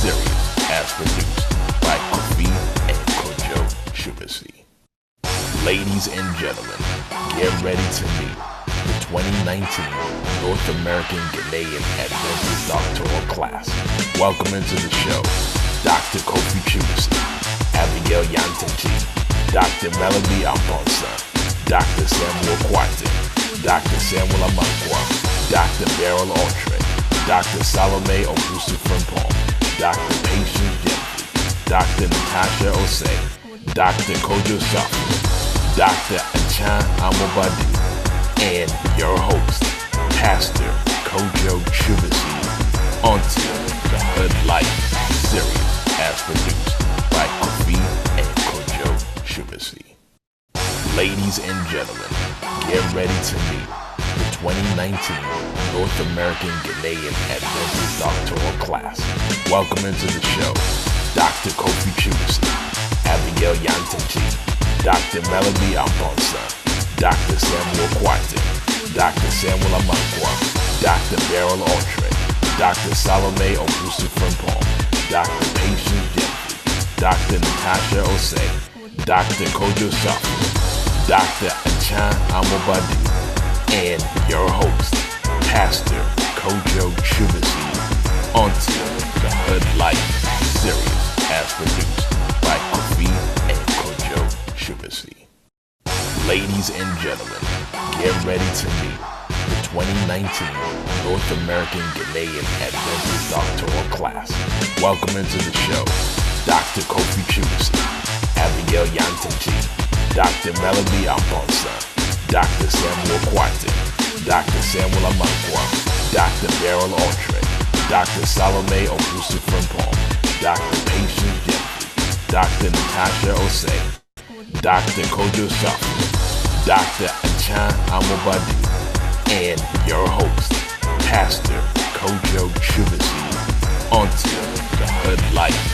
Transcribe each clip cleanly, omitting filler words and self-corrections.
series as produced by Kofi and Kojo Shumasi. Ladies and gentlemen, get ready to meet the 2019 North American Ghanaian Adventist Doctoral Class. Welcome into the show, Dr. Kofi Shumasi, Abigail Yantachi, Dr. Melody Amponsa, Dr. Samuel Kwate, Dr. Samuel Amankwa, Dr. Beryl Altre, Dr. Salome Obusu Frimpong, Dr. Patience Jeffrey, Dr. Natasha Osei, Dr. Kojo Safi, Dr. Achan Amobadi, and your host, Pastor Kojo Shumasi, onto the Hoodlyfe series as produced by Kofi and Kojo Shumasi. Ladies and gentlemen, get ready to meet the 2019 North American Ghanaian Adventist Doctoral Class. Welcome into the show, Dr. Kofi Shumasi, Abigail Yantachi, Dr. Melody Amponsa, Dr. Samuel Kwate, Dr. Samuel Amankwa, Dr. Beryl Altre, Dr. Salome Obusu Frimpong, Dr. Patience Jeffrey, Dr. Natasha Osei, Dr. Kojo Safi, Dr. Achan Amobadi, and your host, Pastor Kojo Shumasi, onto the Hoodlyfe series as produced by Kofi and Kojo Shumasi. Ladies and gentlemen, get ready to meet the 2019 North American Ghanaian Adventist Doctoral Class. Welcome into the show, Dr. Kofi Shumasi, Abigail Yantachi, Dr. Melody Amponsa, Dr. Samuel Kwate, Dr. Samuel Amankwa, Dr. Beryl Altre, Dr. Salome Obusu Frimpong, Dr. Patience Jeffrey, Dr. Natasha Osei, Dr. Kojo Safi, Dr. Achan Amobadi, and your host, Pastor Kojo Shumasi, onto the Hoodlyfe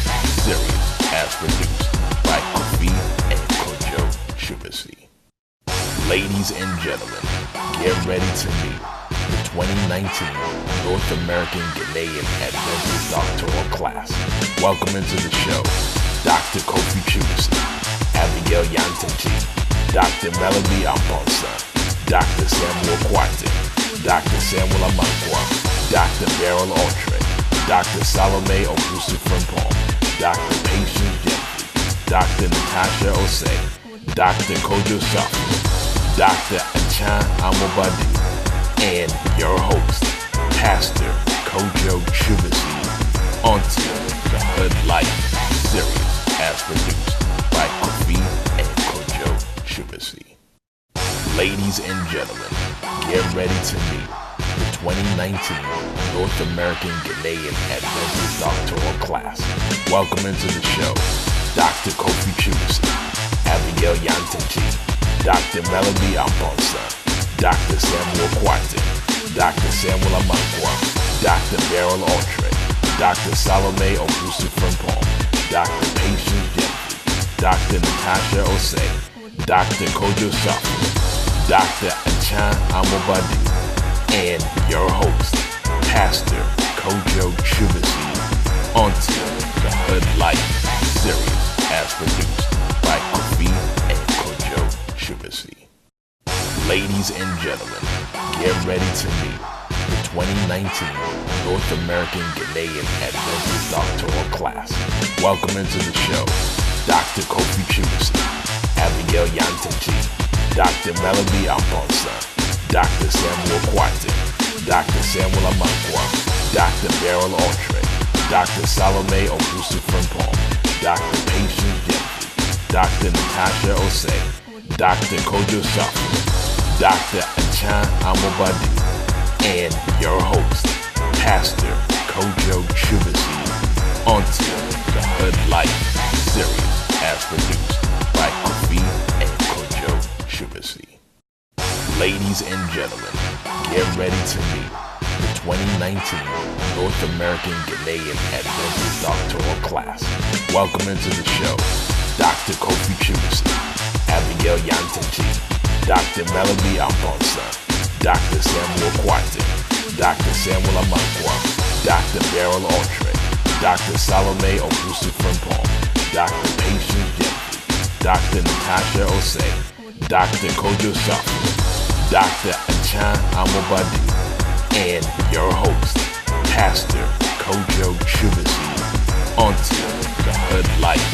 series as produced by Kofi and Kojo Shumasi. Ladies and gentlemen, get ready to meet the 2019 North American Ghanaian Adventist Doctoral Class. Welcome into the show, Dr. Kofi Shumasi, Abigail Yantachi, Dr. Melody Amponsa, Dr. Samuel Kwate, Dr. Samuel Amankwa, Dr. Beryl Altre, Dr. Salome Obusu Frimpong, Dr. Patience Jeffrey, Dr. Natasha Osei, Dr. Kojo Safi, Dr. Achan Amobadi, and your host, Pastor Kojo Shumasi, onto the Hoodlyfe series as produced by Kofi and Kojo Shumasi. Ladies and gentlemen, get ready to meet the 2019 North American Ghanaian Adventist Doctoral Class. Welcome into the show, Dr. Kofi Shumasi, Abigail Yantachi, Dr. Melody Amponsa, Dr. Samuel Kwate, Dr. Samuel Amankwa, Dr. Beryl Altre, Dr. Salome Obusu Frimpong, Dr. Patience Jeffrey, Dr. Natasha Osei, Dr. Kojo Safi, Dr. Achan Amobadi, and your host, Pastor Kojo Shumasi, onto the Hoodlyfe series as produced by Kofi and Kojo Shumasi. Ladies and gentlemen, get ready to meet the 2019 North American Ghanaian Adventist Doctoral Class. Welcome into the show, Dr. Kofi Shumasi, Abigail Yantachi, Dr. Melody Amponsa, Dr. Samuel Kwate, Dr. Samuel Amankwa, Dr. Beryl Altre, Dr. Salome Obusu Frimpong, Dr. Patience Jeffrey, Dr. Natasha Osei, Dr. Kojo Safi, Dr. Achan Amobadi, and your host, Pastor Kojo Shumasi, onto the Hoodlyfe series as produced by Kofi and Kojo Shumasi. Ladies and gentlemen, get ready to meet the 2019 North American Ghanaian Adventist Doctoral Class. Welcome into the show, Dr. Kofi Shumasi, Abigail Yantachi, Dr. Melody Amponsa, Dr. Samuel Kwate, Dr. Samuel Amankwa, Dr. Beryl Altre, Dr. Salome Obusu Frimpong, Dr. Patience Jeffrey, Dr. Natasha Osei, Dr. Kojo Shafi, Dr. Achan Amobadi, and your host, Pastor Kojo Shubasi, onto the Hoodlyfe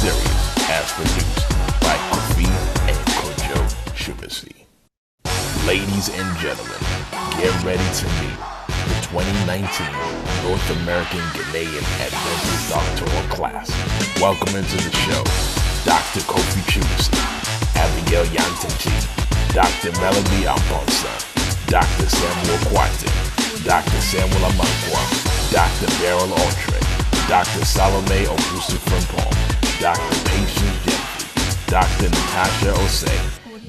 series as produced by Kofi and Kojo Shubasi. Ladies and gentlemen, get ready to meet the 2019 North American Ghanaian Adventist Doctoral Class. Welcome into the show, Dr. Kofi Shubasi, Abigail Yantenchi, Dr. Melody Amponsa, Dr. Samuel Kwate, Dr. Samuel Amankwa, Dr. Beryl Altre, Dr. Salome Obusu Frimpong, Dr. Patience Jeffrey, Dr. Natasha Osei,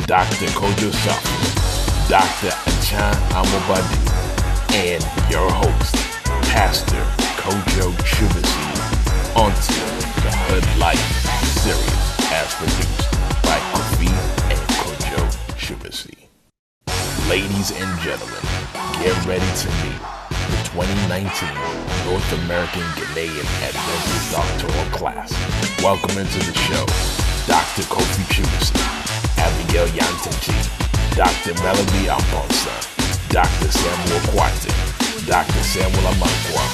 Dr. Kojo Shafi, Dr. Achan Amobadi, and your host, Pastor Kojo Shubasi, onto the Hoodlyfe series as produced by Kofi and Kojo Shubasi. Ladies and gentlemen, get ready to meet the 2019 North American Ghanaian Adventist Doctoral Class. Welcome into the show, Dr. Kofi Shubasi, Abigail Yantenchi, Dr. Melody Amponsa, Dr. Samuel Kwate, Dr. Samuel Amankwa,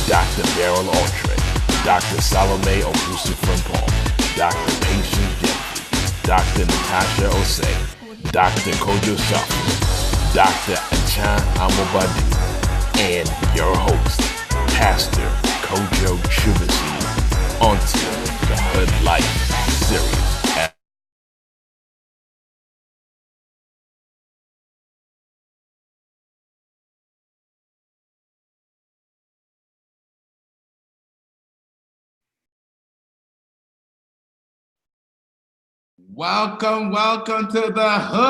Dr. Beryl Altre, Dr. Salome Obusu Frimpong, Dr. Patience Jeffrey, Dr. Natasha Osei, Dr. Kojo Shafi, Dr. Achan Amobadi, and your host, Pastor Kojo Shubasi, onto the Hoodlyfe series. Welcome to the hood.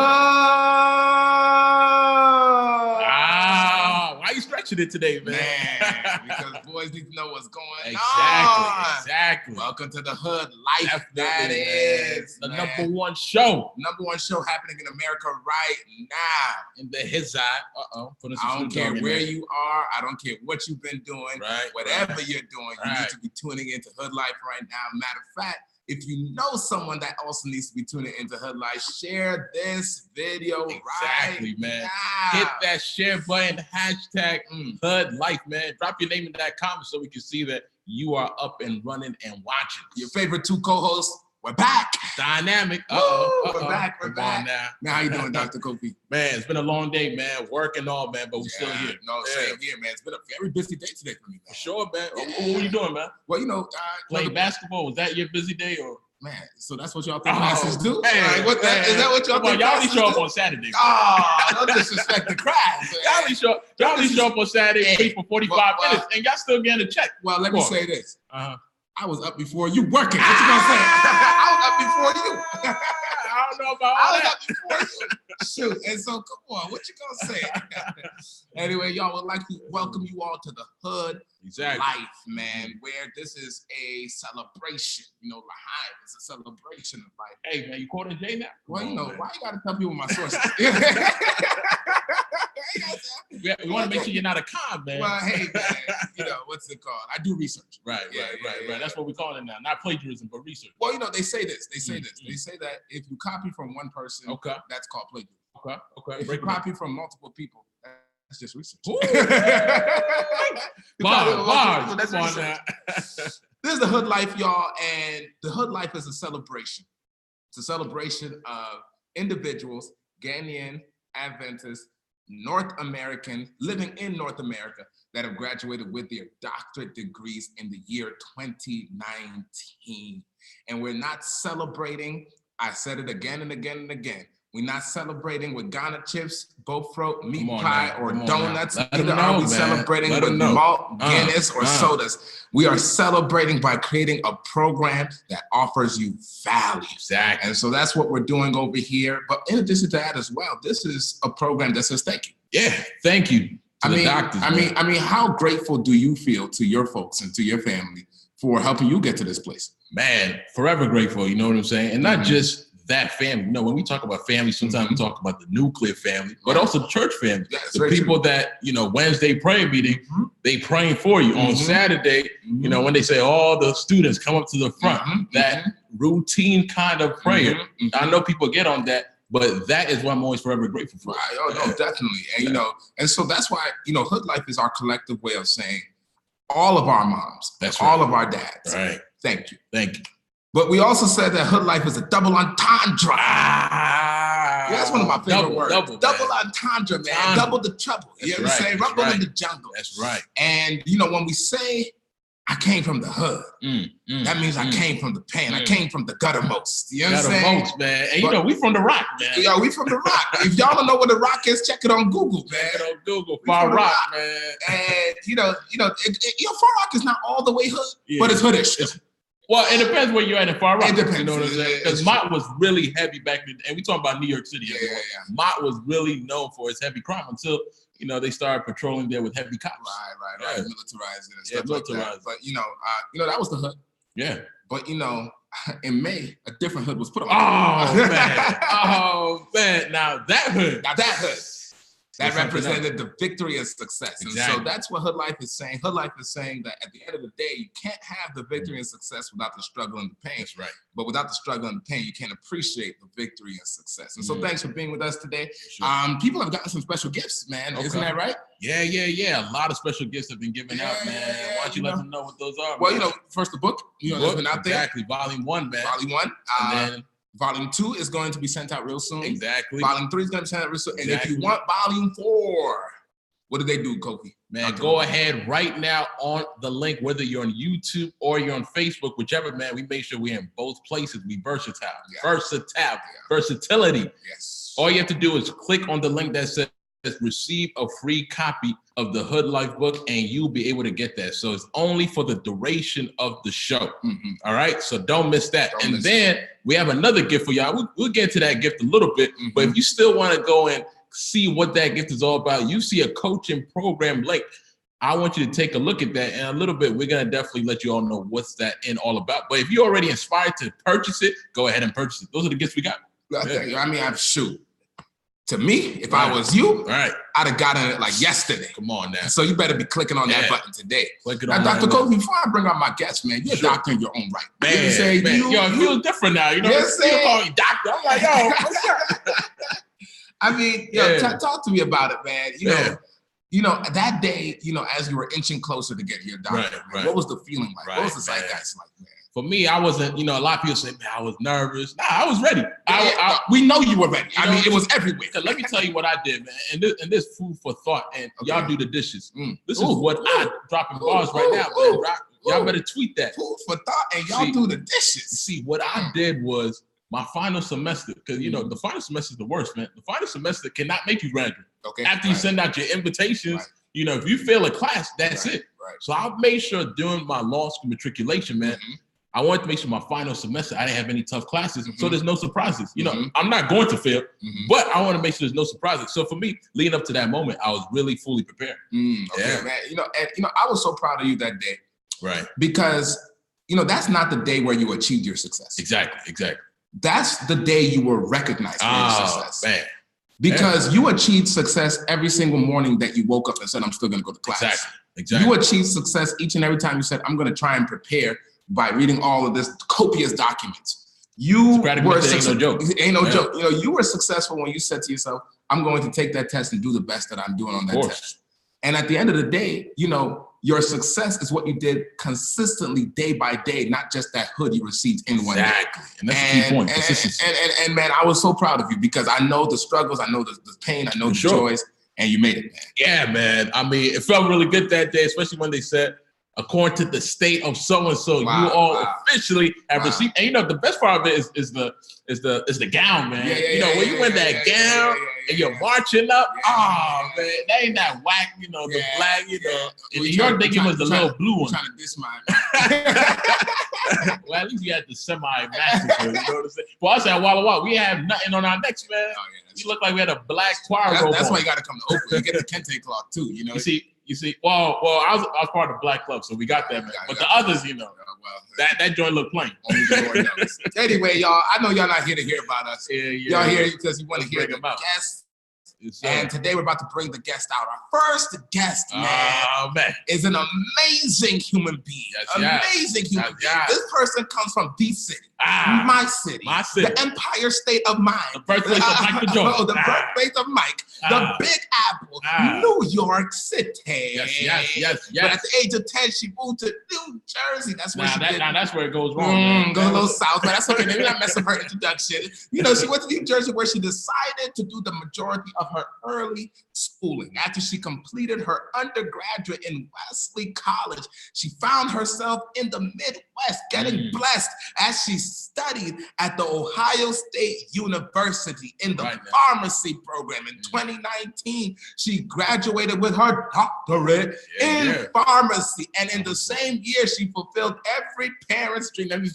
Wow, why are you stretching it today, man? Because boys need to know what's going on. Exactly. Welcome to the Hoodlyfe. That Man. is The man. number one show happening in America right now. in the his eye. I don't care where you are. I don't care what you've been doing. Right. Whatever you're doing, you need to be tuning into Hoodlyfe right now. Matter of fact, if you know someone that also needs to be tuning into Hoodlyfe, share this video Exactly, right man. now. Hit that share button, hashtag Hoodlyfe, man. Drop your name in that comment so we can see that you are up and running and watching. Your favorite two co-hosts, we're back. Dynamic. We're back. Come on now. Man, how you doing, Dr. Kofi? Man, it's been a long day, man. Work and all, man, but we're still here. No, same here, man. It's been a very busy day today for me, man. For sure, man. Yeah. What were you doing, man? Well, you know, Playing basketball? Was that your busy day or? Man, so that's what y'all think masters do? Hey, is that what y'all think? Y'all only masters show up do? on Saturday. Don't disrespect the crowd. Y'all only show up on Saturday, wait for 45 minutes, and y'all still getting a check. Well, let me say this. Uh-huh. I was up before you working. What you gonna say? I was up before you. I don't know about all I was that. up before you. Shoot. And so, come on. What you gonna say? Anyway, y'all would like to welcome you all to the Hood Life, man, where this is a celebration. You know, L'Haim is a celebration of life. Hey, man, you quoting Jay now? Well, you know, why you gotta tell people my sources? We want to make sure you're not a con, man. Well, hey, man, you know, what's it called? I do research. Right. That's what we call it now. Not plagiarism, but research. Well, you know, they say this. They say that if you copy from one person, that's called plagiarism. Okay. If you copy from multiple people, that's just research. That's research. This is the Hoodlyfe, y'all, and the Hoodlyfe is a celebration. It's a celebration of individuals, Ghanaian, Adventists, North American, living in North America, that have graduated with their doctorate degrees in the year 2019. And we're not celebrating, I said it again and again and again, we're not celebrating with Ghana chips, Bofro, meat pie, or donuts. Neither are we celebrating with malt, Guinness, or sodas. We are celebrating by creating a program that offers you value. Exactly. And so that's what we're doing over here. But in addition to that as well, this is a program that says thank you. Yeah, thank you to the doctors. I mean, how grateful do you feel to your folks and to your family for helping you get to this place? Man, forever grateful, you know what I'm saying? And not just that family. You know, when we talk about family, sometimes we talk about the nuclear family, but also the church family. Yeah, the people that, you know, Wednesday prayer meeting, they praying for you. On Saturday, you know, when they say all the students come up to the front, that routine kind of prayer. I know people get on that, but that is what I'm always forever grateful for. Right. Oh, no, definitely. And, you know, and so that's why, you know, Hoodlyfe is our collective way of saying all of our moms, all of our dads. Right. Thank you. Thank you. But we also said that Hoodlyfe is a double entendre. Yeah, that's one of my favorite words. Double entendre, man. Double the trouble. You know what I'm saying? Rumble in the jungle. That's right. And, you know, when we say, I came from the hood, that means I came from the pain. I came from the guttermost. You know what I'm saying? Guttermost, man. And, you know, we from the Rock, man. Yeah, we from the Rock. If y'all don't know what the Rock is, check it on Google, man. Check it on Google. Far Rock, man. And, you know, Far Rock is not all the way hood, but it's hoodish. Well, it depends where you're at in Far Rock. It depends. You know what I'm saying? Because Mott was really heavy back then. And we talking about New York City. Yeah. Mott was really known for its heavy crime until, you know, they started patrolling there with heavy cops. Right. Militarized and stuff like that. But, you know, that was the hood. Yeah. But, you know, in May, a different hood was put on. Oh, man. Now that hood. That represented the victory and success. And so that's what Hoodlyfe is saying. Hoodlyfe is saying that at the end of the day, you can't have the victory and success without the struggle and the pain. That's right. But without the struggle and the pain, you can't appreciate the victory and success. And so thanks for being with us today. Sure. People have gotten some special gifts, man. Isn't that right? Yeah. A lot of special gifts have been given out, man. Why don't you let them know what those are? Well, man? You know, first the book, that's been out there. Exactly. Volume 1, man. Volume 1. And then Volume 2 is going to be sent out real soon. Exactly. Volume 3 is going to be sent out real soon. And if you want Volume 4, what do they do, Kofi? Man, go ahead right now on the link, whether you're on YouTube or you're on Facebook, whichever, man, we make sure we're in both places. We versatile. Versatility. Yes. All you have to do is click on the link that says receive a free copy of the Hoodlyfe book, and you'll be able to get that. So it's only for the duration of the show. All right, so don't miss that. We have another gift for y'all. We'll get to that gift a little bit, but if you still want to go and see what that gift is all about, you see a coaching program link. I want you to take a look at that, and a little bit, we're gonna definitely let you all know what's that all about. But if you're already inspired to purchase it, go ahead and purchase it. Those are the gifts we got. I mean, I'm shoot. To me, if I was you, I'd have gotten it like yesterday. Come on now. So you better be clicking on that button today. Now, Dr. Kofi, before I bring out my guests, man, you're a doctor in your own right. Man, it feels different now. You know, you call me doctor. I'm like, yo, what's up? I mean, talk to me about it, man. You know, that day, you know, as you were inching closer to get your doctor, what was the feeling like? What was the zeitgeist like, man? For me, I wasn't, you know, a lot of people say, man, I was nervous. Nah, I was ready. We know you were ready. I mean, it was everywhere. So let me tell you what I did, man. And this food for thought, and y'all do the dishes. This is what I dropping bars right now, man. Y'all better tweet that. Food for thought, and y'all do the dishes. See, what I did was my final semester, because, you know, the final semester is the worst, man. The final semester cannot make you graduate. After you send out your invitations, you know, if you fail a class, that's it. So I made sure during my law school matriculation, man, I wanted to make sure my final semester, I didn't have any tough classes, so there's no surprises. You know, I'm not going to fail, but I want to make sure there's no surprises. So for me, leading up to that moment, I was really fully prepared. Man. You know, I was so proud of you that day. Right. Because, you know, that's not the day where you achieved your success. Exactly. That's the day you were recognized for your success. Man. Because you achieved success every single morning that you woke up and said, I'm still going to go to class. Exactly. You achieved success each and every time you said, I'm going to try and prepare by reading all of this copious documents. You were successful. Ain't no joke. You know, you were successful when you said to yourself, I'm going to take that test and do the best that I'm doing on that test. And at the end of the day, you know, your success is what you did consistently day by day, not just that hood you received in one day. And that's the key point. And man, I was so proud of you because I know the struggles, I know the pain, I know the joys, and you made it, man. Yeah, man. I mean, it felt really good that day, especially when they said, according to the state of so-and-so, you all officially have received. And you know, the best part of it is the gown, man. You know, when you wear that gown and you're marching up, man, that ain't that whack, you know, the black, you know. In New York, they give us the little blue one. Trying to diss mine. Well, at least you had the semi-massacre, you know what I'm saying? For us at Walla Walla, we have nothing on our necks, man. You look like we had a black choir robe. That's why you got to come to Oakland. You get the kente cloth, too, you know. You see, You see, well, I was part of the Black Club, so we got that, man. But the others, that joint looked plain. Only the Lord knows. Anyway, y'all, I know y'all not here to hear about us. Y'all here because you want to hear the guests. And today we're about to bring the guest out. Our first guest, man, is an amazing human being. Amazing human being. This person comes from the city. My city. The Empire State of Mind. The birthplace of Mike the Joint. The birthplace of Mike. The Big Apple. New York City. Yes. But at the age of 10, she moved to New Jersey. That's where she did. Now that's where it goes wrong. Go a little south, but that's okay. Maybe not mess up her introduction. She went to New Jersey where she decided to do the majority of her early schooling. After she completed her undergraduate in Wesley College, she found herself in the Midwest getting blessed as she studied at the Ohio State University in the pharmacy program. In 2019, she graduated with her doctorate in pharmacy. And in the same year, she fulfilled every parent's dream, every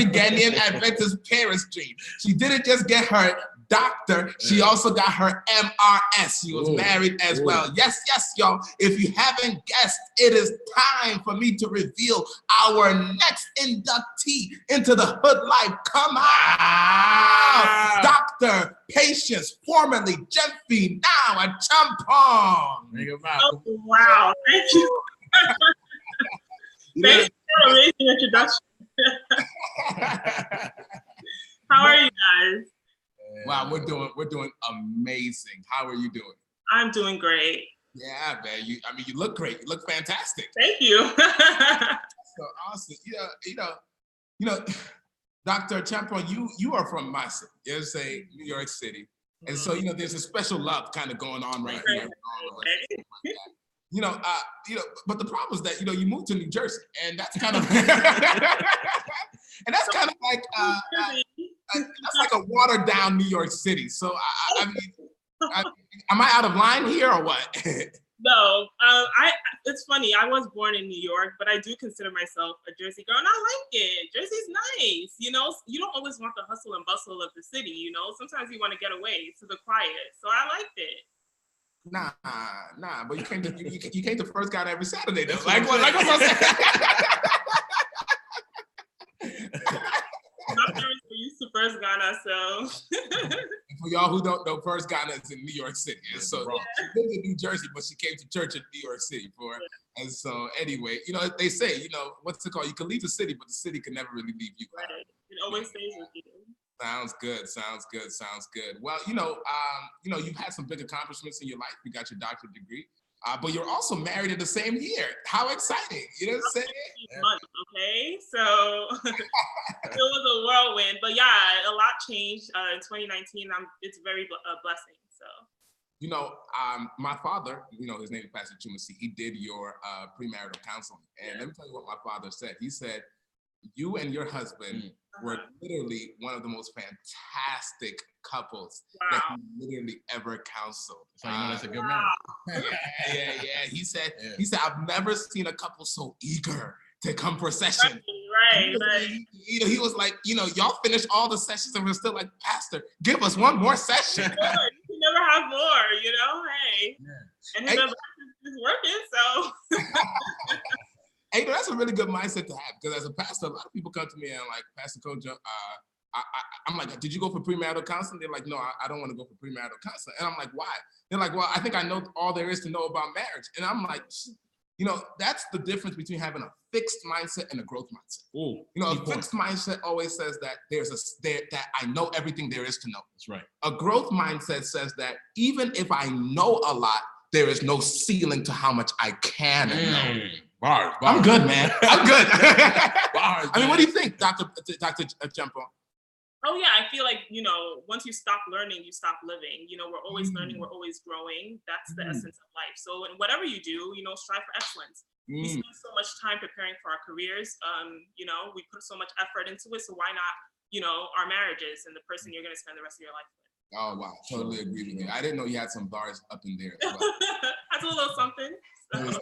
Ghanaian Adventist parent's dream. She didn't just get her doctor, she also got her MRS. She was married as well. Yes, y'all. If you haven't guessed, it is time for me to reveal our next inductee into the Hoodlyfe. Come on! Dr. Patience, formerly Jeffy, now a Champong. Oh, wow. Thank you. Thank you for an amazing introduction. How are you guys? Wow, we're doing amazing. How are you doing? I'm doing great. Yeah, man. You look great. You look fantastic. Thank you. So awesome. Dr. Champon, you are from my city. New York City, and so there's a special love kind of going on right here. But the problem is that you moved to New Jersey, and that's kind of like that's like a watered down New York City. So am I out of line here or what? No, it's funny. I was born in New York, but I do consider myself a Jersey girl, and I like it. Jersey's nice. You don't always want the hustle and bustle of the city. Sometimes you want to get away to the quiet. So I liked it. Nah. But you came to First God every Saturday though. Like what I'm saying. We're used to First Ghana, so. For y'all who don't know, First Ghana is in New York City. And so she lived in New Jersey, but she came to church in New York City for. And so anyway, they say, what's it called? You can leave the city, but the city can never really leave you. Right. It always stays with you. Sounds good. Well, you've had some big accomplishments in your life. You got your doctorate degree. But you're also married in the same year. How exciting. You know what I'm saying? Months, okay? So it was a whirlwind. But yeah, a lot changed in 2019. It's very a blessing. So. My father, his name is Pastor Chumasi, he did your premarital counseling. And let me tell you what my father said. He said, you and your husband were literally one of the most fantastic couples that he literally ever counseled. So that's a good man. Yeah. He said, I've never seen a couple so eager to come for a session. Right. He was like, y'all finished all the sessions and we're still like, Pastor, give us one more session. You can never have more, hey. Yeah. And his is working, so. Hey, that's a really good mindset to have, because as a pastor, a lot of people come to me and like, Pastor Kojo, I'm like, did you go for premarital counseling? They're like, no, I don't want to go for premarital counseling. And I'm like, why? They're like, well, I think I know all there is to know about marriage. And I'm like, that's the difference between having a fixed mindset and a growth mindset. Ooh, a fixed mindset always says that that I know everything there is to know. That's right. A growth mindset says that even if I know a lot, there is no ceiling to how much I can know. Bars. I'm good, man. I'm good. Bars, I mean, what do you think, Dr. Jumpo? Oh yeah, I feel like, once you stop learning, you stop living. We're always learning, we're always growing. That's the essence of life. So in whatever you do, strive for excellence. We spend so much time preparing for our careers. We put so much effort into it. So why not, our marriages and the person you're going to spend the rest of your life with? Oh, wow. Totally agree with you. I didn't know you had some bars up in there. That's a little something. Heavy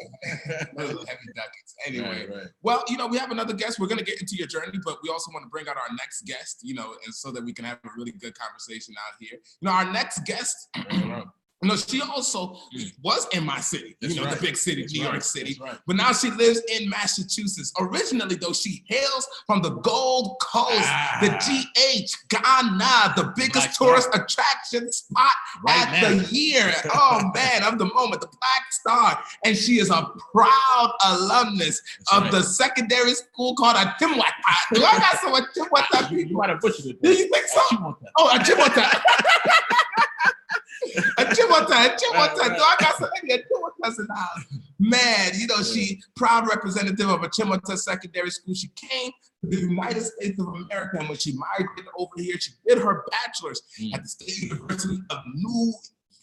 ducats. Anyway, right. Well, we have another guest. We're going to get into your journey, but we also want to bring out our next guest, and so that we can have a really good conversation out here. Our next guest She also was in my city, the big city, New York City. Right. But now she lives in Massachusetts. Originally, though, she hails from the Gold Coast, the GH, Ghana, the biggest tourist attraction spot the year. Oh, man, of the moment, the Black Star. And she is a proud alumnus of the secondary school called Achimota. Do I got some Achimota people? You might have butchered it. Do you think so? Achimota. Achimota. Do I got some Achimotas in the house? Man, she proud representative of Achimota Secondary School. She came to the United States of America, and when she migrated over here, she did her bachelor's at the State University of New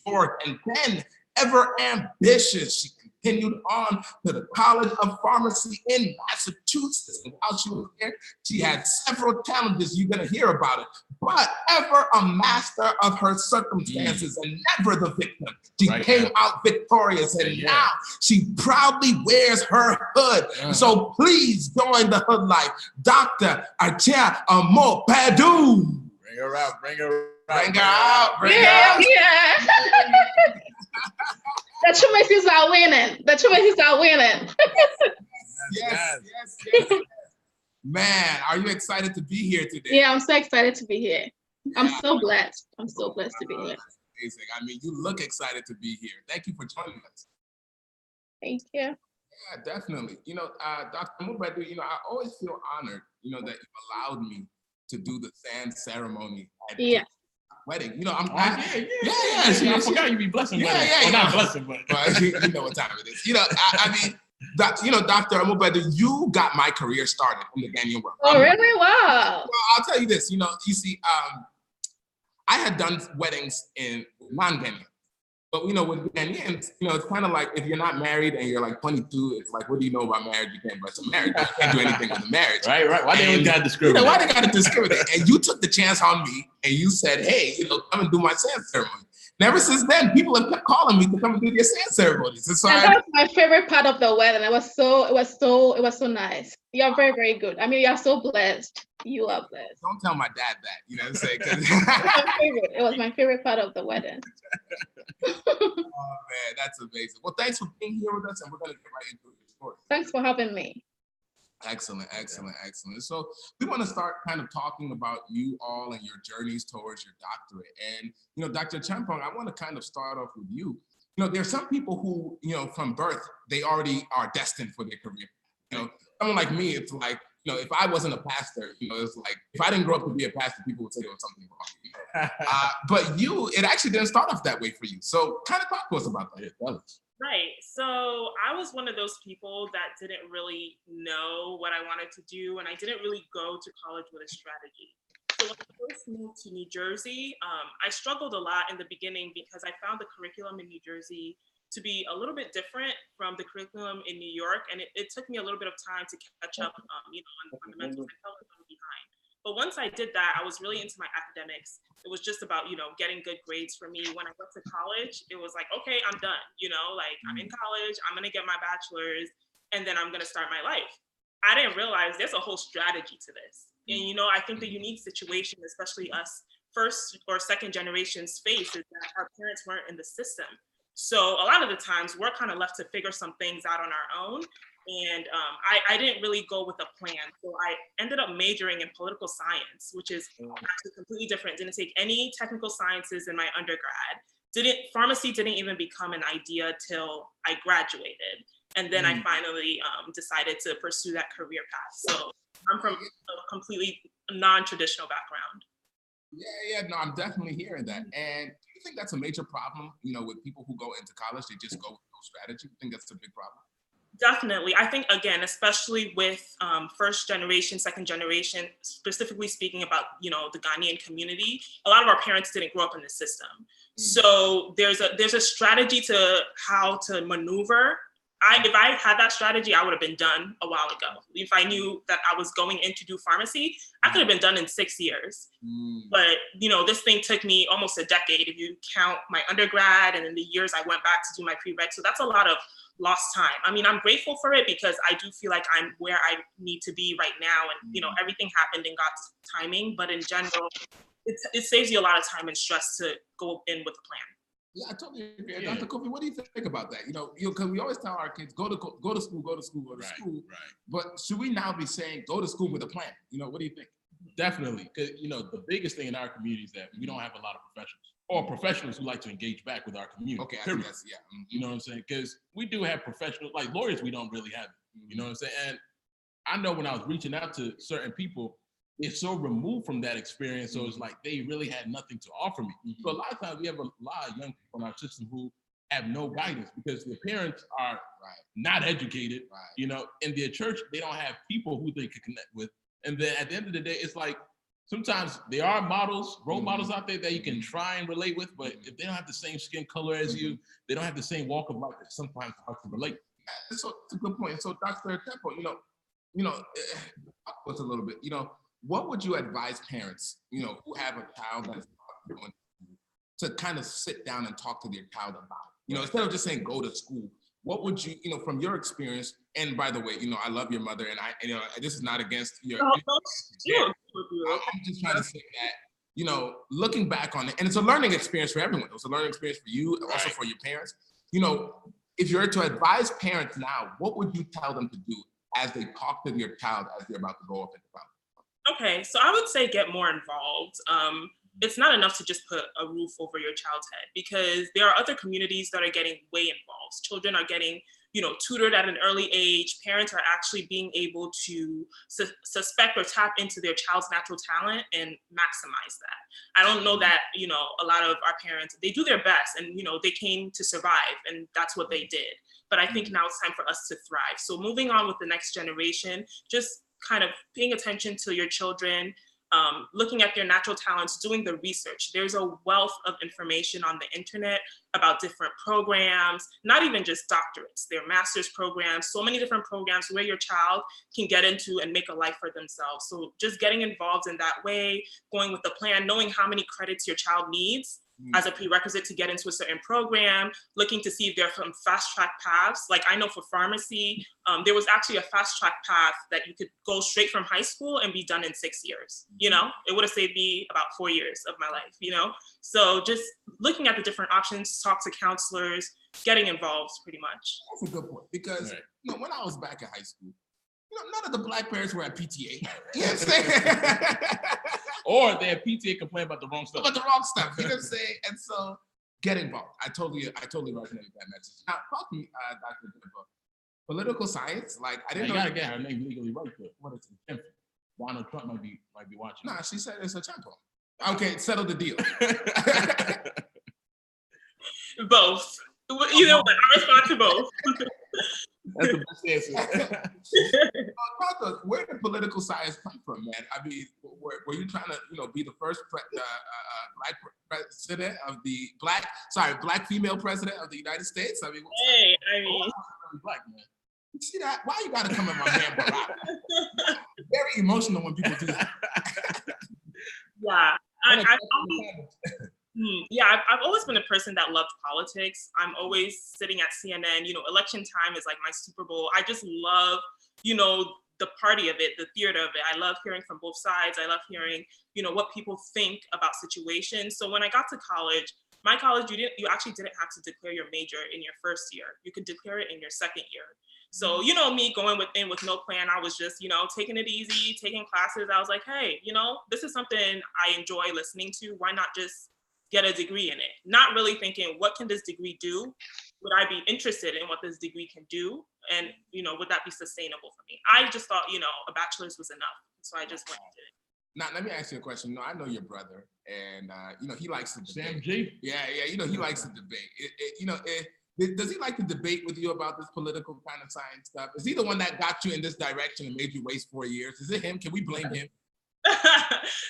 York. And then, ever ambitious, she continued on to the College of Pharmacy in Massachusetts. And while she was there, she had several challenges. You're going to hear about it. But ever a master of her circumstances and never the victim. She came out victorious, and now she proudly wears her hood. So please join the Hoodlyfe, Dr. Achia Amo Padu. Bring her out. The Chumasis are winning. Yes. Man, are you excited to be here today? Yeah, I'm so excited to be here. I'm so blessed. I'm so blessed to be here. Amazing. I mean, you look excited to be here. Thank you for joining us. Thank you. Yeah, definitely. Dr. Mubedu, I always feel honored, that you allowed me to do the sand ceremony at the wedding. I forgot you be blessing weddings. Well, not blessing, but you know what time it is. Dr. Mubedu, you got my career started in the Ghanaian world. Oh, really? Wow. Well, I'll tell you this. You see, I had done weddings in non-Ghanaian. But, with Ghanaians, it's kind of like if you're not married and you're like 22, it's like, what do you know about marriage? You can't bless a marriage. You can't do anything with a marriage. Right. Why they got to discriminate? Why they got to discriminate? And you took the chance on me and you said, hey, come and do my sand ceremony. And ever since then, people have kept calling me to come and do their sand ceremonies. And so that was my favorite part of the wedding. It was so nice. You're very, very good. I mean, you're so blessed. You are blessed. Don't tell my dad that. You know what I'm saying? It was my favorite part of the wedding. Oh man, that's amazing. Well, thanks for being here with us, and we're gonna get right into your story. Thanks for having me. Excellent. So we want to start kind of talking about you all and your journeys towards your doctorate. And Dr. Champong, I want to kind of start off with you. There's some people who, from birth, they already are destined for their career. Someone like me, it's like, if I wasn't a pastor, it's like, if I didn't grow up to be a pastor, people would say there was something wrong. But it actually didn't start off that way for you. So kind of talk to us about that. Right. So I was one of those people that didn't really know what I wanted to do, and I didn't really go to college with a strategy. So when I first moved to New Jersey, I struggled a lot in the beginning because I found the curriculum in New Jersey to be a little bit different from the curriculum in New York. And it took me a little bit of time to catch up, on fundamentals. I felt like I was behind. But once I did that, I was really into my academics. It was just about, getting good grades for me. When I went to college, it was like, okay, I'm done. I'm in college, I'm going to get my bachelor's, and then I'm going to start my life. I didn't realize there's a whole strategy to this. And, I think the unique situation, especially us first or second generations face, is that our parents weren't in the system. So a lot of the times we're kind of left to figure some things out on our own. And I didn't really go with a plan. So I ended up majoring in political science, which is actually completely different. Didn't take any technical sciences in my undergrad. Pharmacy didn't even become an idea till I graduated. And then I finally decided to pursue that career path. So I'm from a completely non-traditional background. No, I'm definitely hearing that. And do you think that's a major problem, with people who go into college, they just go with no strategy? You think that's a big problem? Definitely. I think, again, especially with first generation, second generation, specifically speaking about, the Ghanaian community, a lot of our parents didn't grow up in the system. So there's a strategy to how to maneuver. If I had that strategy, I would have been done a while ago. If I knew that I was going in to do pharmacy, I could have been done in 6 years. But, this thing took me almost a decade if you count my undergrad and then the years I went back to do my prereq. So that's a lot of lost time. I mean, I'm grateful for it because I do feel like I'm where I need to be right now. And, everything happened in God's timing. But in general, it saves you a lot of time and stress to go in with a plan. Yeah, I totally agree. Yeah. Dr. Kofi, what do you think about that? Because we always tell our kids, go to school, go to school. Right. But should we now be saying, go to school with a plan? What do you think? Definitely. Because, the biggest thing in our community is that we don't have a lot of professionals or professionals who like to engage back with our community. Okay, I guess, yeah. Mm-hmm. You know what I'm saying? Because we do have professionals, like lawyers, we don't really have it. Mm-hmm. You know what I'm saying? And I know when I was reaching out to certain people, it's so removed from that experience. So it's like they really had nothing to offer me. Mm-hmm. So a lot of times we have a lot of young people in our system who have no guidance because their parents are not educated, in their church, they don't have people who they can connect with. And then at the end of the day, it's like, sometimes there are models, role models out there that you can try and relate with, but if they don't have the same skin color as you, they don't have the same walk of life, it's sometimes hard to relate. So it's a good point. So Dr. Temple, what's a little bit, what would you advise parents, who have a child that's going to kind of sit down and talk to their child about? Instead of just saying go to school, what would you, from your experience, and by the way, I love your mother, and this is not against your. I'm just trying to say that, looking back on it, and it's a learning experience for everyone. It was a learning experience for you, also for your parents. If you're to advise parents now, what would you tell them to do as they talk to their child as they're about to go up into college? Okay, so I would say get more involved. It's not enough to just put a roof over your child's head because there are other communities that are getting way involved. Children are getting, tutored at an early age. Parents are actually being able to suspect or tap into their child's natural talent and maximize that. I don't know that, a lot of our parents, they do their best and, they came to survive and that's what they did. But I think now it's time for us to thrive. So moving on with the next generation, just kind of paying attention to your children, looking at their natural talents, doing the research. There's a wealth of information on the internet about different programs, not even just doctorates, there are master's programs, so many different programs where your child can get into and make a life for themselves. So just getting involved in that way, going with the plan, knowing how many credits your child needs as a prerequisite to get into a certain program, looking to see if there are some fast track paths. Like I know for pharmacy, there was actually a fast track path that you could go straight from high school and be done in 6 years. It would have saved me about 4 years of my life, So just looking at the different options, talk to counselors, getting involved pretty much. That's a good point because, when I was back in high school, none of the Black parents were at PTA. You know what I'm saying? Or they had PTA complain about the wrong stuff. You know what I'm saying? And so get involved. I totally resonate with that message. Now, talk to me, Dr. Jennifer. Political science, like I didn't know. You gotta get her name legally right there. What is it? Donald Trump might be watching. Nah, she said it's a tempo. Okay, settle the deal. Both. You know what? I respond to both. That's the best answer. Where did political science come from, man? I mean, were you trying to, be the first black president of the black female president of the United States? I mean, black man. You see that? Why you gotta come in my man, Barack? Very emotional when people do that. Yeah, I've always been a person that loved politics. I'm always sitting at CNN. Election time is like my Super Bowl. I just love, the party of it, the theater of it. I love hearing from both sides. I love hearing, what people think about situations. So when I got to college, my college, you actually didn't have to declare your major in your first year. You could declare it in your second year. So, me going in with no plan, I was just, taking it easy, taking classes. I was like, hey, this is something I enjoy listening to. Why not just get a degree in it? Not really thinking, what can this degree do? Would I be interested in what this degree can do? And, would that be sustainable for me? I just thought, a bachelor's was enough. So I just went and did it. Now, let me ask you a question. I know your brother, and, he likes to debate. Sam G? Yeah, he likes to debate. Does he like to debate with you about this political kind of science stuff? Is he the one that got you in this direction and made you waste 4 years? Is it him? Can we blame him?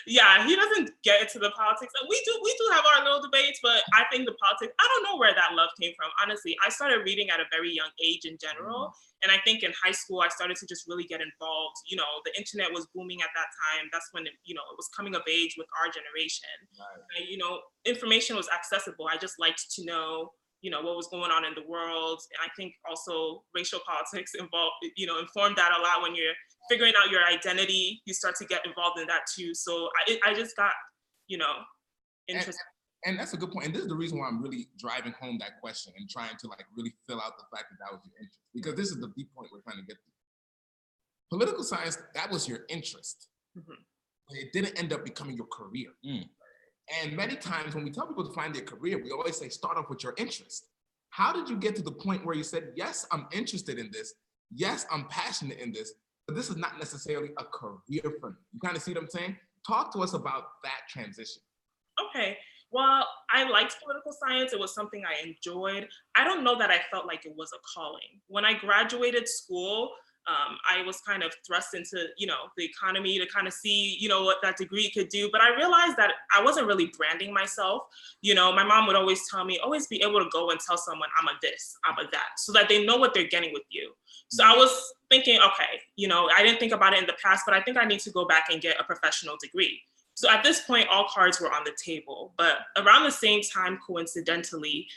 Yeah, he doesn't get into the politics. We do have our little debates, but I think the politics, I don't know where that love came from. Honestly, I started reading at a very young age in general. And I think in high school, I started to just really get involved. The internet was booming at that time. That's when, it was coming of age with our generation. Right. And, information was accessible. I just liked to know, what was going on in the world. And I think also racial politics informed that a lot. When you're figuring out your identity, you start to get involved in that too. So I just got, interested. And that's a good point. And this is the reason why I'm really driving home that question and trying to like really fill out the fact that was your interest. Because this is the deep point we're trying to get to. Political science, that was your interest. It didn't end up becoming your career. And many times when we tell people to find their career, we always say, start off with your interest. How did you get to the point where you said, yes, I'm interested in this. Yes, I'm passionate in this, but this is not necessarily a career for me. You kind of see what I'm saying? Talk to us about that transition. Okay. Well, I liked political science. It was something I enjoyed. I don't know that I felt like it was a calling. When I graduated school, I was kind of thrust into, the economy to kind of see, what that degree could do. But I realized that I wasn't really branding myself. My mom would always tell me, always be able to go and tell someone I'm a this, I'm a that, so that they know what they're getting with you. So I was thinking, okay, I didn't think about it in the past, but I think I need to go back and get a professional degree. So at this point, all cards were on the table. But around the same time, coincidentally,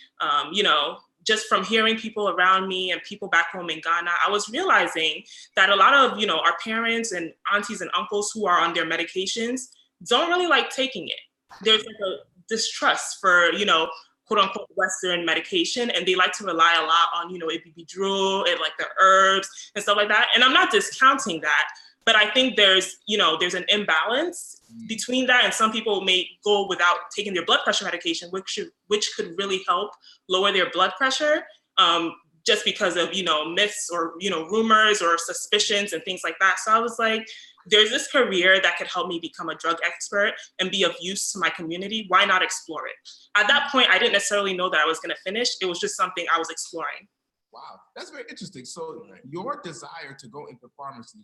just from hearing people around me and people back home in Ghana, I was realizing that a lot of, our parents and aunties and uncles who are on their medications don't really like taking it. There's like a distrust for, quote unquote Western medication, and they like to rely a lot on, Ibibidro and like the herbs and stuff like that. And I'm not discounting that, but I think there's an imbalance between that, and some people may go without taking their blood pressure medication, which could really help lower their blood pressure, just because of myths or rumors or suspicions and things like that. So I was like, there's this career that could help me become a drug expert and be of use to my community. Why not explore it? At that point, I didn't necessarily know that I was going to finish. It was just something I was exploring. Wow, that's very interesting. So your desire to go into pharmacy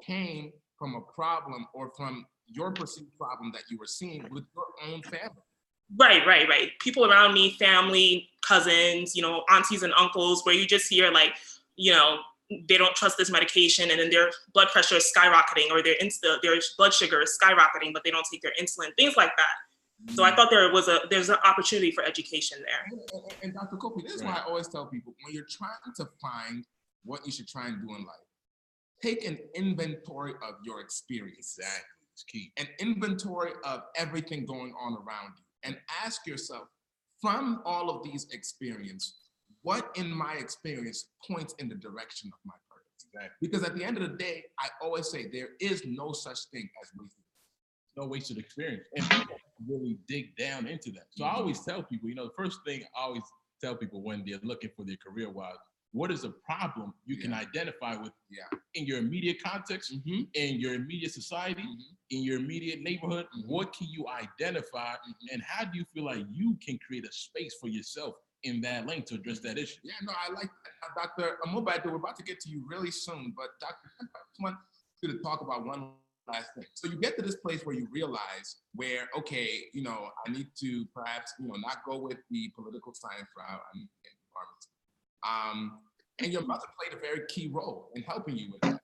came from a problem or from your perceived problem that you were seeing with your own family. Right. People around me, family, cousins, aunties and uncles, where you just hear like, they don't trust this medication, and then their blood pressure is skyrocketing, or their blood sugar is skyrocketing, but they don't take their insulin, things like that. So I thought there's an opportunity for education there. And Dr. Kofi, this is why I always tell people, when you're trying to find what you should try and do in life, take an inventory of your experience. Exactly, it's key. An inventory of everything going on around you, and ask yourself, from all of these experiences, what in my experience points in the direction of my purpose? Exactly. Because at the end of the day, I always say there is no such thing as wasted. No wasted experience. And people really dig down into that. So I always tell people, the first thing I always tell people when they're looking for their career-wise, what is a problem you can identify with in your immediate context, in your immediate society, in your immediate neighborhood? What can you identify, and how do you feel like you can create a space for yourself in that lane to address that issue? Yeah, no, I like that. Dr. Mobad, we're about to get to you really soon, but Dr. I just want you to talk about one last thing. So you get to this place where you realize where, okay, I need to perhaps, not go with the political science route, in pharmacy. And your mother played a very key role in helping you with that.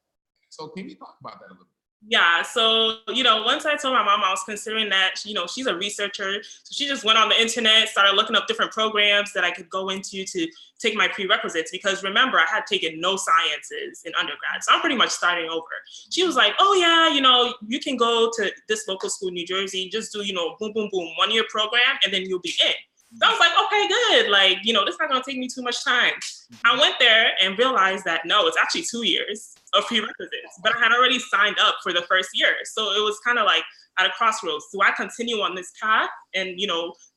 So can you talk about that a little bit? Yeah, so, once I told my mom I was considering that, she's a researcher. So she just went on the internet, started looking up different programs that I could go into to take my prerequisites. Because remember, I had taken no sciences in undergrad. So I'm pretty much starting over. She was like, oh yeah, you can go to this local school in New Jersey, just do, boom, boom, boom, 1-year program, and then you'll be in. So I was like, okay, good. Like, this is not going to take me too much time. I went there and realized that, no, it's actually 2 years of prerequisites, but I had already signed up for the first year. So it was kind of like at a crossroads. Do I continue on this path and,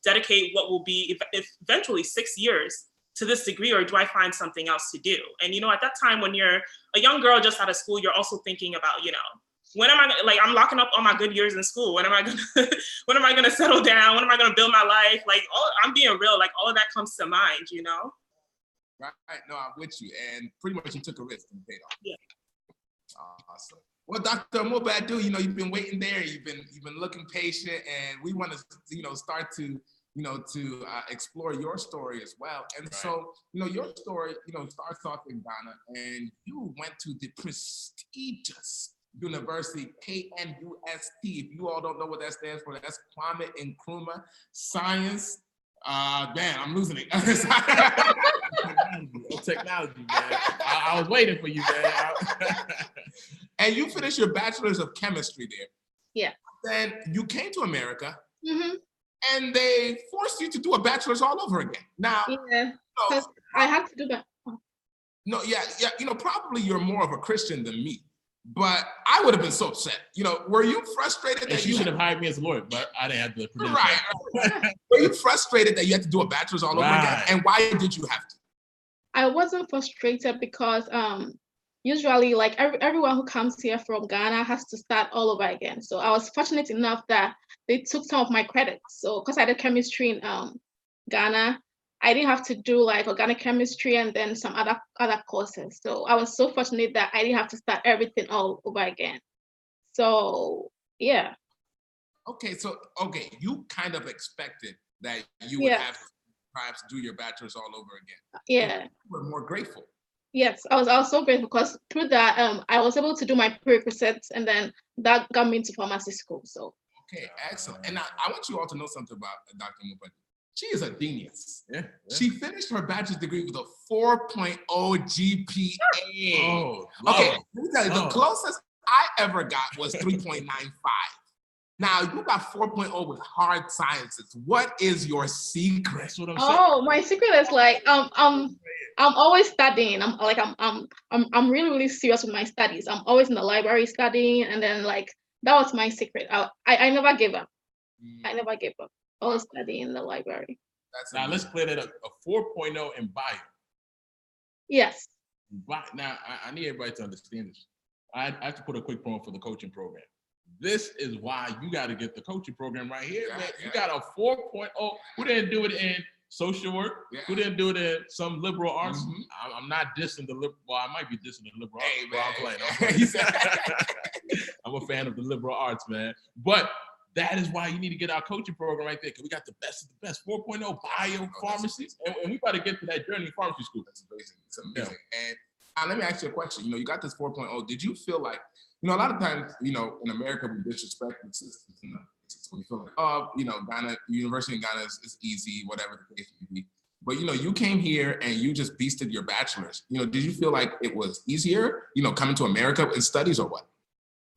dedicate what will be eventually 6 years to this degree, or do I find something else to do? And, at that time, when you're a young girl just out of school, you're also thinking about, when am I I'm locking up all my good years in school. When am I gonna settle down? When am I gonna build my life? I'm being real. All of that comes to mind, Right. No, I'm with you. And pretty much you took a risk and paid off. Yeah. Awesome. Well, Dr. Mobadu, you've been waiting there. You've been looking patient, and we want to, start to, explore your story as well. And so, your story, starts off in Ghana, and you went to the prestigious University, KNUST. If you all don't know what that stands for, that's Kwame Nkrumah Science. Man, I'm losing it. Technology, man. I was waiting for you, man. And you finished your bachelor's of chemistry there. Yeah. Then you came to America, and they forced you to do a bachelor's all over again. Now, Yeah, because I had to do that. No, yeah, probably you're more of a Christian than me, but I would have been so upset. Were you frustrated that you should have hired me as a lawyer, but I didn't have the credentials. Right. Were you frustrated that you had to do a bachelor's all over again? And why did you have to? I wasn't frustrated because usually like everyone who comes here from Ghana has to start all over again. So I was fortunate enough that they took some of my credits. So because I did chemistry in Ghana, I didn't have to do like organic chemistry and then some other courses. So I was so fortunate that I didn't have to start everything all over again. So yeah. Okay, you kind of expected that you would have to perhaps do your bachelor's all over again. Yeah. And you were more grateful. Yes, I was so grateful because through that I was able to do my prerequisites and then that got me into pharmacy school. So okay, excellent. And I want you all to know something about Dr. Mupadi. She is a genius. Yeah. She finished her bachelor's degree with a 4.0 GPA. Oh, okay, let me tell you, the closest I ever got was 3.95. Now you got 4.0 with hard sciences. What is your secret? That's what I'm saying. My secret is like I'm always studying. I'm really serious with my studies. I'm always in the library studying, and then like that was my secret. I never gave up. I never gave up. Always studying in the library. Now let's clear that up. A 4.0 in bio. Yes. Now I need everybody to understand this. I have to put a quick promo for the coaching program. This is why you got to get the coaching program right here, man. You got a 4.0. Who didn't do it in social work? Yeah. Who didn't do it in some liberal arts? Mm-hmm. I'm not dissing the liberal. Well, I might be dissing the liberal arts. I'm playing. I'm a fan of the liberal arts, man. But that is why you need to get our coaching program right there, because we got the best of the best. 4.0 bio pharmacy, and we got to get to that journey in pharmacy school. That's amazing. It's amazing. Yeah. And let me ask you a question. You got this 4.0. Did you feel like, a lot of times, in America, we disrespect the system. We feel like, Ghana, university in Ghana is easy, whatever the case may be. But, you came here and you just beasted your bachelor's. Did you feel like it was easier, coming to America in studies or what?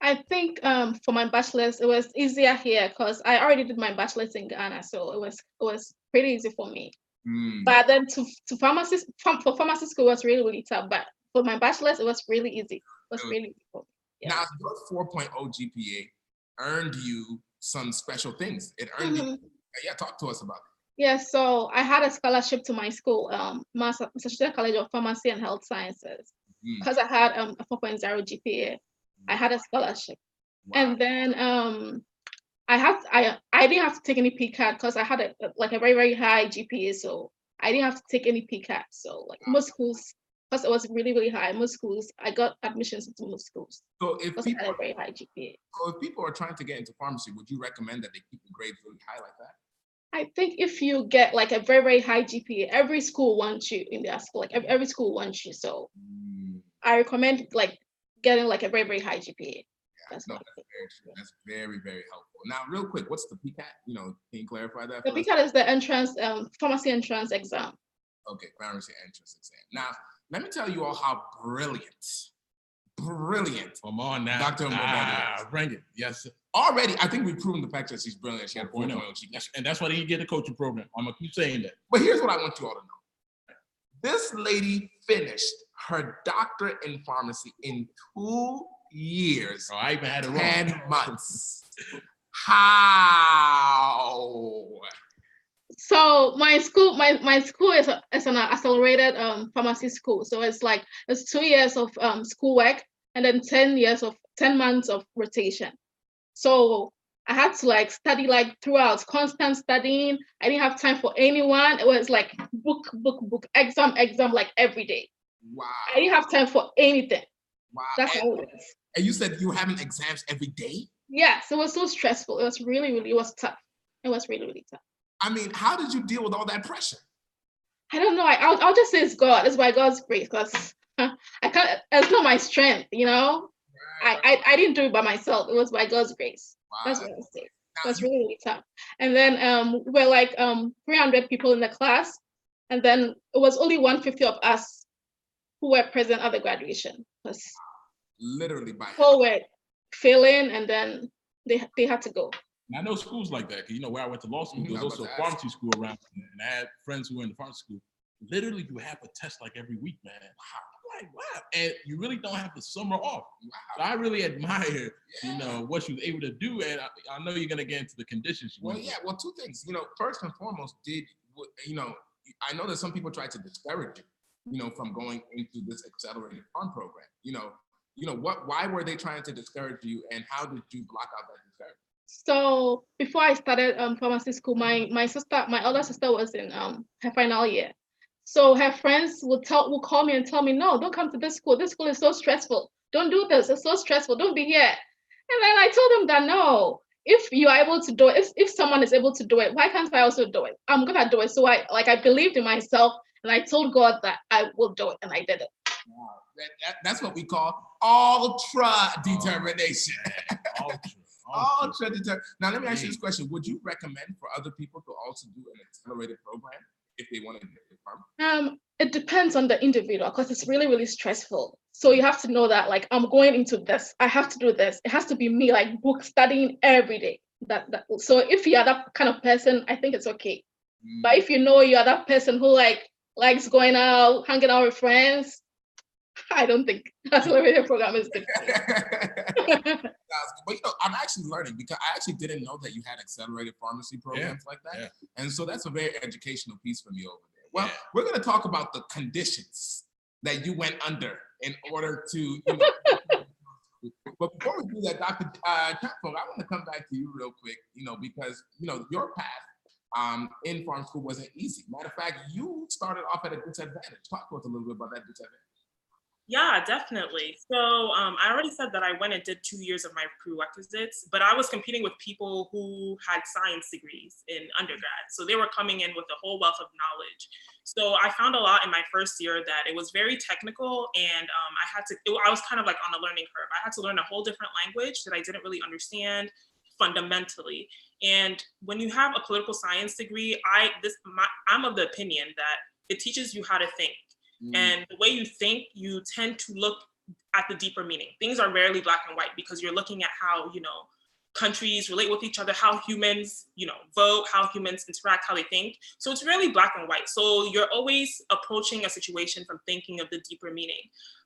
I think for my bachelor's, it was easier here because I already did my bachelor's in Ghana. So it was pretty easy for me. But then for pharmacy school, it was really, really tough. But for my bachelor's, it was really easy. It was really easy for me. Yeah. Now, your 4.0 GPA earned you some special things. It earned you. Yeah, talk to us about it. Yeah, so I had a scholarship to my school, Massachusetts College of Pharmacy and Health Sciences, because I had a 4.0 GPA. I had a scholarship. Wow. And then I didn't have to take any PCAT because I had a very, very high GPA, so I didn't have to take any PCAT. So most schools, because it was really, really high, most schools, I got admissions into most schools. So if people had a very high GPA. So if people are trying to get into pharmacy, would you recommend that they keep the grades really high like that? I think if you get like a very, very high GPA, every school wants you in their school. Like every school wants you. So I recommend like getting like a very, very high GPA. Yeah, that's very true. That's very, very helpful. Now, real quick, what's the PCAT? Can you clarify that? The PCAT is the entrance, pharmacy entrance exam. Okay, pharmacy entrance exam. Now, let me tell you all how brilliant. Come on now. Dr. Mubadi. Bring it. Yes, sir. Already, I think we've proven the fact that she's brilliant. She had 4.0 GPA. And that's why they get the coaching program. I'm going to keep saying that. But here's what I want you all to know. This lady finished her doctorate in pharmacy in 2 years. I even had it wrong. 10 months. How? So my school is an accelerated pharmacy school. So it's 2 years of schoolwork and then 10 months of rotation. So I had to study throughout, constant studying. I didn't have time for anyone. It was book, exam, every day. Wow. I didn't have time for anything. Wow. That's how it was. And you said you were having exams every day? Yes, it was so stressful. It was really, really, it was tough. It was really, really tough. I mean, how did you deal with all that pressure? I don't know. I'll just say it's God. It's by God's grace, because I can't. It's not my strength, Right. I didn't do it by myself. It was by God's grace. Wow. That's what I say. It was really, really tough. And then we're 300 people in the class, and then it was only 150 of us who were present at the graduation. Literally by people were failing, and then they had to go. And I know schools like that, because where I went to law school, there was also a pharmacy school around, and I had friends who were in the pharmacy school. Literally, you have a test like every week, man. Wow. I'm like, wow. And you really don't have the summer off. Wow. So I really admire, what she was able to do. And I know you're going to get into the conditions. Well, two things. First and foremost, I know that some people try to discourage you, from going into this accelerated farm program. Why were they trying to discourage you, and how did you block out that discouragement? So before I started pharmacy school, my older sister was in her final year. So her friends would call me and tell me, no, don't come to this school. This school is so stressful. Don't do this. It's so stressful. Don't be here. And then I told them that no, if you are able to do it, if someone is able to do it, why can't I also do it? I'm gonna do it. So I believed in myself, and I told God that I will do it, and I did it. Wow. That's what we call ultra determination. Ultra determination. Now let me ask you this question: would you recommend for other people to also do an accelerated program if they want to get their farm? It depends on the individual, because it's really, really stressful. So you have to know that, like, I'm going into this. I have to do this. It has to be me, like, book studying every day. So if you are that kind of person, I think it's okay. But if you are that person who likes going out, hanging out with friends, I don't think accelerated program is good. But I'm actually learning, because I actually didn't know that you had accelerated pharmacy programs like that. Yeah. And so that's a very educational piece for me over there. Well, we're going to talk about the conditions that you went under in order to, But before we do that, Dr. Chatfong, I want to come back to you real quick, because, your path in farm school wasn't easy. Matter of fact, you started off at a disadvantage. Talk to us a little bit about that disadvantage. Yeah, definitely. So I already said that I went and did 2 years of my prerequisites, but I was competing with people who had science degrees in undergrad. So they were coming in with a whole wealth of knowledge. So I found a lot in my first year that it was very technical, and I was kind of like on a learning curve. I had to learn a whole different language that I didn't really understand fundamentally. And when you have a political science degree, I'm of the opinion that it teaches you how to think. And the way you think, you tend to look at the deeper meaning. Things are rarely black and white, because you're looking at how, countries relate with each other, how humans, vote, how humans interact, how they think. So it's really black and white. So you're always approaching a situation from thinking of the deeper meaning.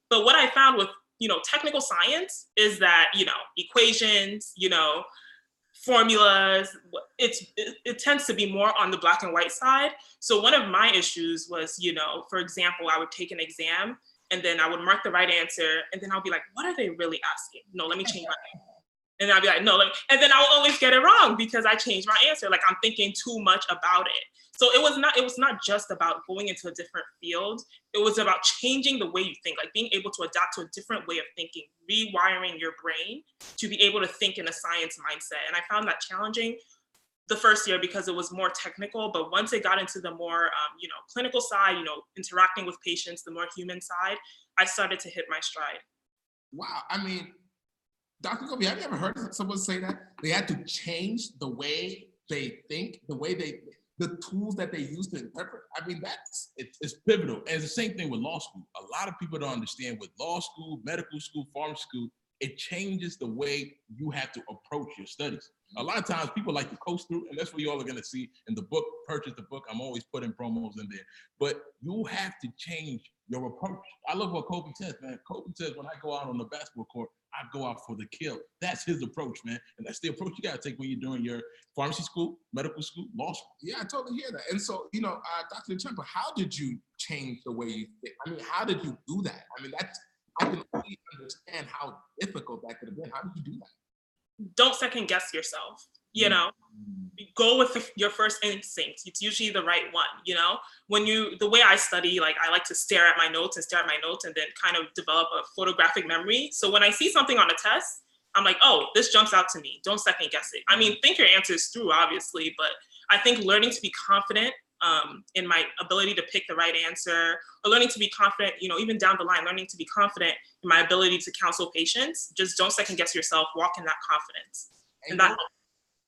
But what I found with, technical science is that, equations, formulas, it tends to be more on the black and white side. So one of my issues was, for example, I would take an exam and then I would mark the right answer, and then I'll be like, what are they really asking? No, let me change my answer. And I'll be like, no, and then I'll always get it wrong because I changed my answer. Like, I'm thinking too much about it. So it was not just about going into a different field. It was about changing the way you think, like being able to adapt to a different way of thinking, rewiring your brain to be able to think in a science mindset. And I found that challenging the first year because it was more technical, but once it got into the more, clinical side, interacting with patients, the more human side, I started to hit my stride. Wow. I mean, Dr. Kobe, have you ever heard someone say that? They had to change the way they think, the tools that they use to interpret. I mean, it's pivotal. And it's the same thing with law school. A lot of people don't understand with law school, medical school, pharmacy school, it changes the way you have to approach your studies. A lot of times people like to coast through, and that's what you all are going to see in the book. Purchase the book. I'm always putting promos in there. But you have to change your approach. I love what Kobe says, man. Kobe says, when I go out on the basketball court, I go out for the kill. That's his approach, man. And that's the approach you got to take when you're doing your pharmacy school, medical school, law school. Yeah, I totally hear that. And so, Dr. Chempa, how did you change the way you think? I mean, how did you do that? I mean, I can only understand how difficult that could have been. How did you do that? Don't second guess yourself, go with your first instinct. It's usually the right one, the way I study, like I like to stare at my notes and then kind of develop a photographic memory. So when I see something on a test, I'm like, oh, this jumps out to me. Don't second guess it. I mean, think your answers through, obviously, but I think learning to be confident in my ability to pick the right answer, or learning to be confident, even down the line, learning to be confident in my ability to counsel patients. Just don't second guess yourself, walk in that confidence. And that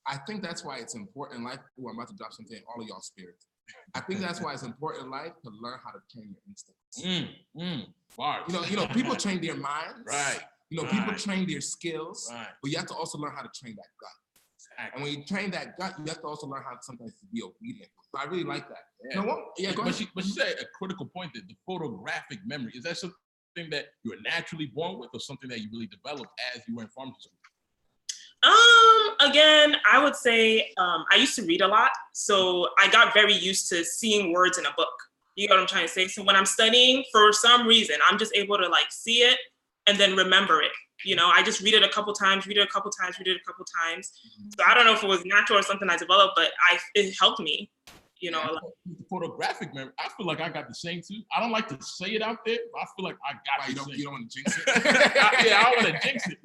I think that's why it's important in life. Oh, I'm about to drop something in all of y'all spirits. I think that's why it's important in life to learn how to train your instincts. People train their minds. Right. People train their skills. Right. But you have to also learn how to train that gut. And when you train that gut, you have to also learn how sometimes to be obedient. So I really like that. Yeah. You know what? Yeah, but she said a critical point that the photographic memory, is that something that you were naturally born with or something that you really developed as you were in pharmacy school? Again, I would say I used to read a lot. So I got very used to seeing words in a book. You know what I'm trying to say? So when I'm studying, for some reason, I'm just able to like see it and then remember it. You know, I just read it a couple times, read it a couple times. So I don't know if it was natural or something I developed, but it helped me, you know. The photographic memory, I feel like I got the same too. I don't like to say it out there, but I feel like I got the same. You don't want to jinx it? I don't want to jinx it.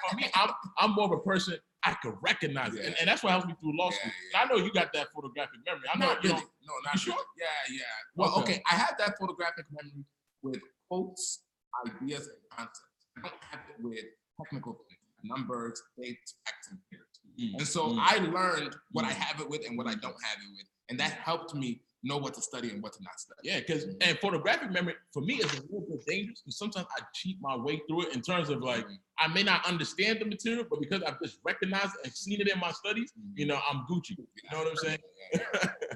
For me, I'm more of a person, I could recognize it. And that's what helps me through law school. I know you got that photographic memory. I know not really. No, not sure? Really. Yeah. Well, okay. I have that photographic memory with quotes, ideas, and concepts. I don't have it with technical things, numbers, dates, facts, and figures. And so I learned what I have it with and what I don't have it with. And that helped me know what to study and what to not study. Yeah, and photographic memory for me is a little bit dangerous because sometimes I cheat my way through it in terms of like, I may not understand the material, but because I've just recognized and seen it in my studies, you know, I'm Gucci. You know what I'm saying?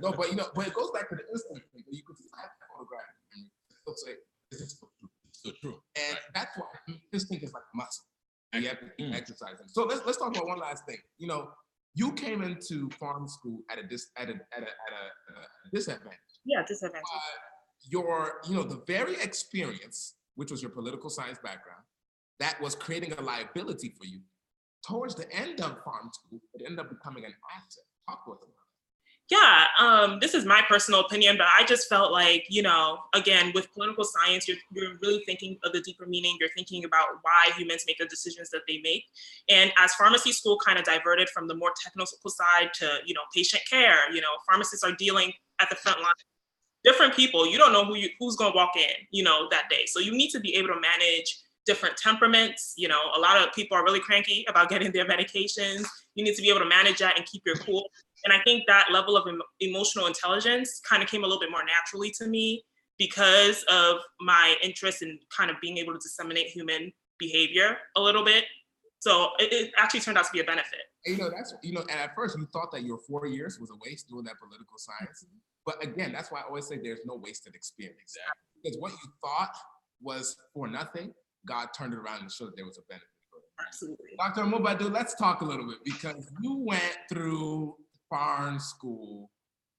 No, but it goes back to the instinct thing. You could have that photographic memory and still say, this is so true. And that's why instinct is like a muscle. And you have to keep exercising. So let's talk about one last thing. You know, you came into farm school at a disadvantage. Yeah, disadvantage. The very experience, which was your political science background, that was creating a liability for you. Towards the end of farm school, it ended up becoming an asset. Talk to us about it. Yeah, this is my personal opinion, but I just felt like, you know, again, with political science, you're really thinking of the deeper meaning. You're thinking about why humans make the decisions that they make. And as pharmacy school kind of diverted from the more technical side to, you know, patient care, you know, pharmacists are dealing at the front line. Different people, you don't know who's going to walk in, you know, that day. So you need to be able to manage different temperaments. You know, a lot of people are really cranky about getting their medications. You need to be able to manage that and keep your cool. And I think that level of emotional intelligence kind of came a little bit more naturally to me because of my interest in kind of being able to disseminate human behavior a little bit. So it actually turned out to be a benefit. And, and at first you thought that your 4 years was a waste doing that political science. But again, that's why I always say there's no wasted experience. Exactly. Because what you thought was for nothing, God turned it around and showed that there was a benefit for it. Absolutely. Dr. Mubadu, let's talk a little bit because you went through farm school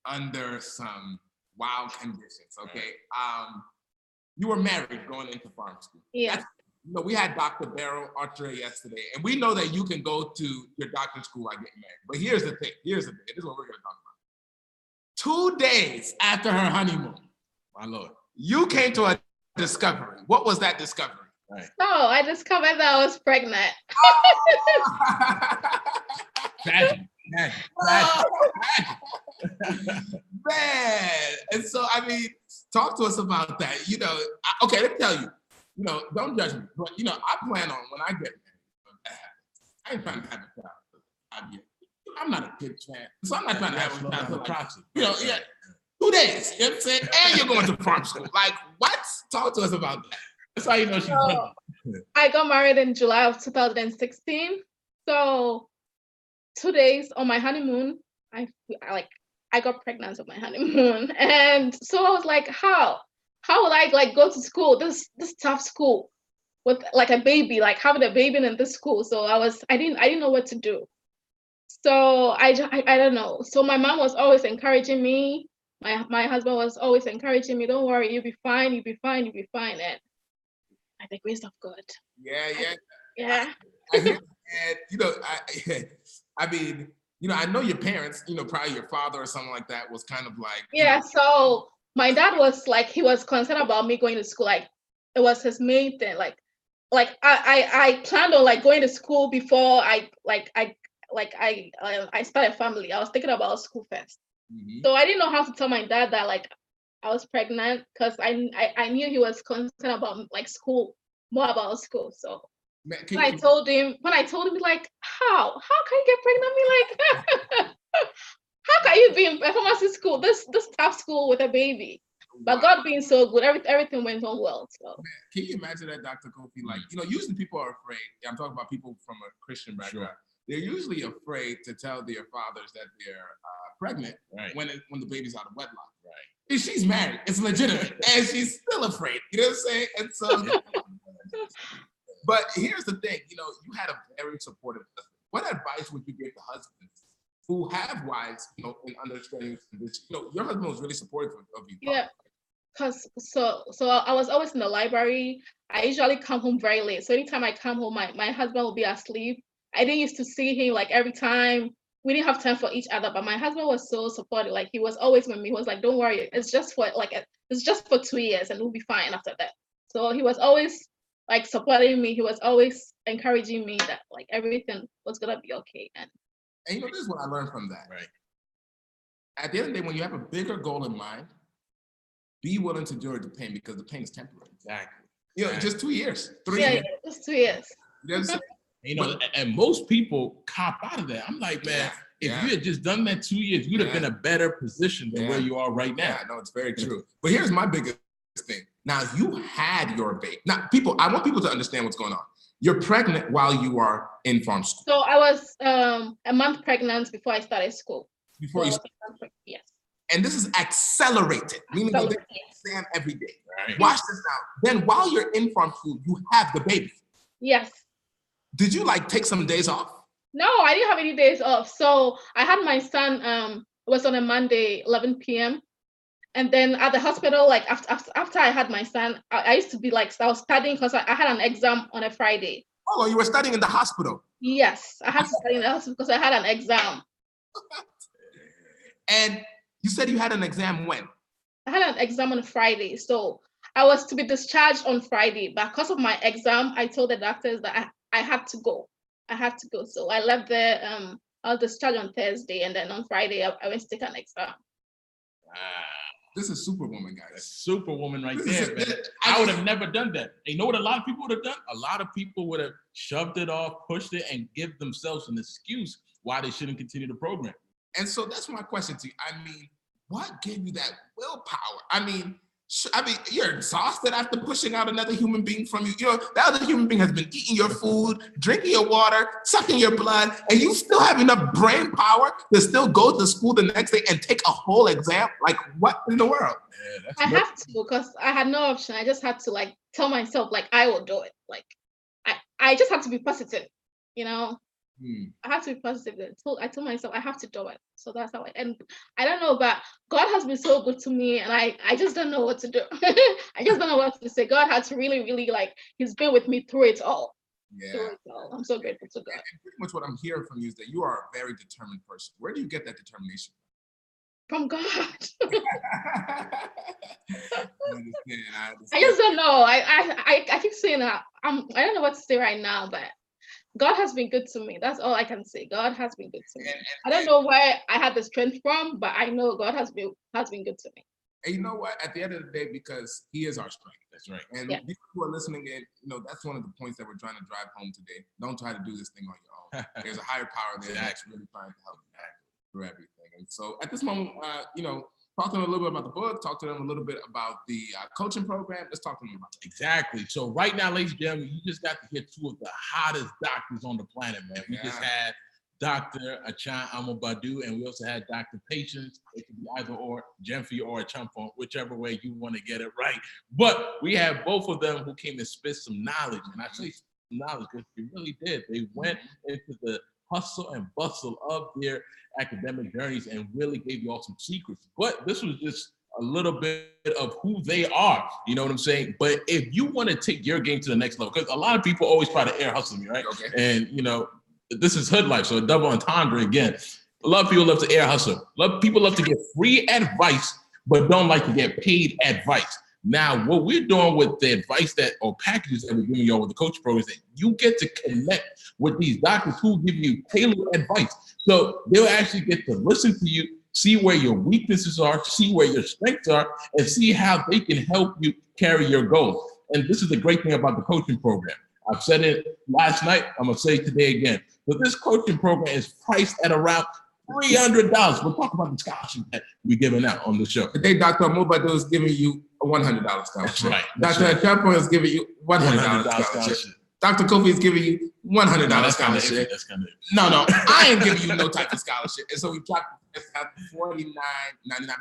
under some wild conditions, okay? You were married going into farm school. Yeah. We had Dr. Barrow Archer yesterday, and we know that you can go to your doctorate school while getting married. But here's the thing. This is what we're going to talk about. 2 days after her honeymoon, my Lord, you came to a discovery. What was that discovery? Right. Oh, I discovered that I was pregnant. Tragic. Man. And so, I mean, talk to us about that. Okay, let me tell you, don't judge me, but, I plan on when I get married, I ain't trying to have a child. I'm not a kid fan, so I'm not trying to have a child. Proxy. 2 days, you know what I'm saying? And you're going to farm school. Like, what? Talk to us about that. That's how you know she's pregnant. I got married in July of 2016. So 2 days on my honeymoon, I got pregnant on my honeymoon. And so I was like, how would I go to school, this tough school with like a baby, like having a baby in this school. So I didn't know what to do. So I don't know. So my mom was always encouraging me. My husband was always encouraging me, don't worry, you'll be fine. And by the grace of God. Yeah. I know your parents, probably your father or something like that was kind of like. Yeah, so my dad was like, he was concerned about me going to school. Like, it was his main thing. Like I planned on like going to school before I started a family. I was thinking about school first. Mm-hmm. So I didn't know how to tell my dad that like I was pregnant because I knew he was concerned about like school, more about school. So when I told him, like, how can you get pregnant? Me like, how can you be in a pharmacy school, this tough school with a baby? But God being so good, everything went on well. So can you imagine that, Dr. Kofi? Like, usually people are afraid. I'm talking about people from a Christian background. Sure. they're usually afraid to tell their fathers that they're pregnant when the baby's out of wedlock. Right. And she's married. It's legitimate. And she's still afraid. You know what I'm saying? And so, but here's the thing. You know, you had a very supportive husband. What advice would you give to husbands who have wives, you know, in understanding this? You know, your husband was really supportive of you. Yeah. Because so I was always in the library. I usually come home very late. So anytime I come home, my husband will be asleep. I didn't used to see him like every time. We didn't have time for each other, but my husband was so supportive. Like he was always with me. He was like, "Don't worry, it's just for 2 years, and we'll be fine after that." So he was always like supporting me. He was always encouraging me that like everything was gonna be okay. And you know, this is what I learned from that. Right. At the end of the day, when you have a bigger goal in mind, be willing to endure the pain because the pain is temporary. Exactly. You know, just 2 years, 3 years. Yeah, just 2 years. You know, and most people cop out of that. I'm like, man, if you had just done that 2 years, you'd have been in a better position than where you are right now. Yeah, no, it's very true. But here's my biggest thing. Now, you had your baby. Now, I want people to understand what's going on. You're pregnant while you are in farm school. So I was a month pregnant before I started school. Yes. And this is accelerated, meaning you did exam every day. Right. Watch this now. Then while you're in farm school, you have the baby. Yes. Did you like take some days off? No, I didn't have any days off. So I had my son, it was on a Monday, 11 p.m. And then at the hospital, like after I had my son, I used to be like, I was studying because I had an exam on a Friday. Oh, you were studying in the hospital? Yes, I had to study in the hospital because I had an exam. And you said you had an exam when? I had an exam on Friday. So I was to be discharged on Friday. But because of my exam, I told the doctors that I had to go. I had to go. So I left there. I was discharged on Thursday. And then on Friday, I went to take an exam. Wow. This is Superwoman, guys. That's Superwoman right there, man. I would have never done that. You know what a lot of people would have done? A lot of people would have shoved it off, pushed it, and give themselves an excuse why they shouldn't continue the program. And so that's my question to you. I mean, what gave you that willpower? I mean, you're exhausted after pushing out another human being from you. You know, that other human being has been eating your food, drinking your water, sucking your blood, and you still have enough brain power to still go to school the next day and take a whole exam? Like, what in the world? Yeah, I have to because I had no option. I just had to like tell myself like I will do it. Like I just have to be positive, you know. I have to be positive. I told myself I have to do it. So that's how and I don't know, but God has been so good to me, and I just don't know what to do. I just don't know what to say. God has really, really He's been with me through it all. Yeah. Through it all. I'm so grateful to God. And pretty much what I'm hearing from you is that you are a very determined person. Where do you get that determination from? God. I understand. I just don't know. I keep saying that I don't know what to say right now, but God has been good to me. That's all I can say. God has been good to me. I don't know where I had the strength from, but I know God has been good to me. And you know what? At the end of the day, because He is our strength. That's right. And people who are listening in, you know, that's one of the points that we're trying to drive home today. Don't try to do this thing on your own. There's a higher power there that's really trying to help you through everything. And so at this moment, you know, talk to them a little bit about the book. Talk to them a little bit about the coaching program. Let's talk to them about it. Exactly. So right now, ladies and gentlemen, you just got to hear two of the hottest doctors on the planet, man. We just had Dr. Achan Amobadu, and we also had Dr. Patience. It could be either or, Jemfi or Champon, whichever way you want to get it right. But we have both of them who came to spit some knowledge. And I say some knowledge because they really did. They went into the hustle and bustle of their academic journeys and really gave you all some secrets. But this was just a little bit of who they are, you know what I'm saying? But if you want to take your game to the next level, because a lot of people always try to air hustle me, right? Okay. And, you know, this is Hoodlyfe, so a double entendre again. A lot of people love to air hustle. People love to get free advice, but don't like to get paid advice. Now, what we're doing with the advice or packages that we're giving y'all with the coach program is that you get to connect with these doctors who give you tailored advice. So they'll actually get to listen to you, see where your weaknesses are, see where your strengths are, and see how they can help you carry your goals. And this is the great thing about the coaching program. I've said it last night, I'm gonna say it today again. But this coaching program is priced at around $300. We'll talk about the scholarship that we're giving out on the show. Today, Dr. Mobadu is giving you a $100 scholarship. That's right. Dr. Chapo is giving you $100 scholarship. Dr. Kofi is giving you $100 scholarship. No, I ain't giving you no type of scholarship. And so we dropped it's at $49.99.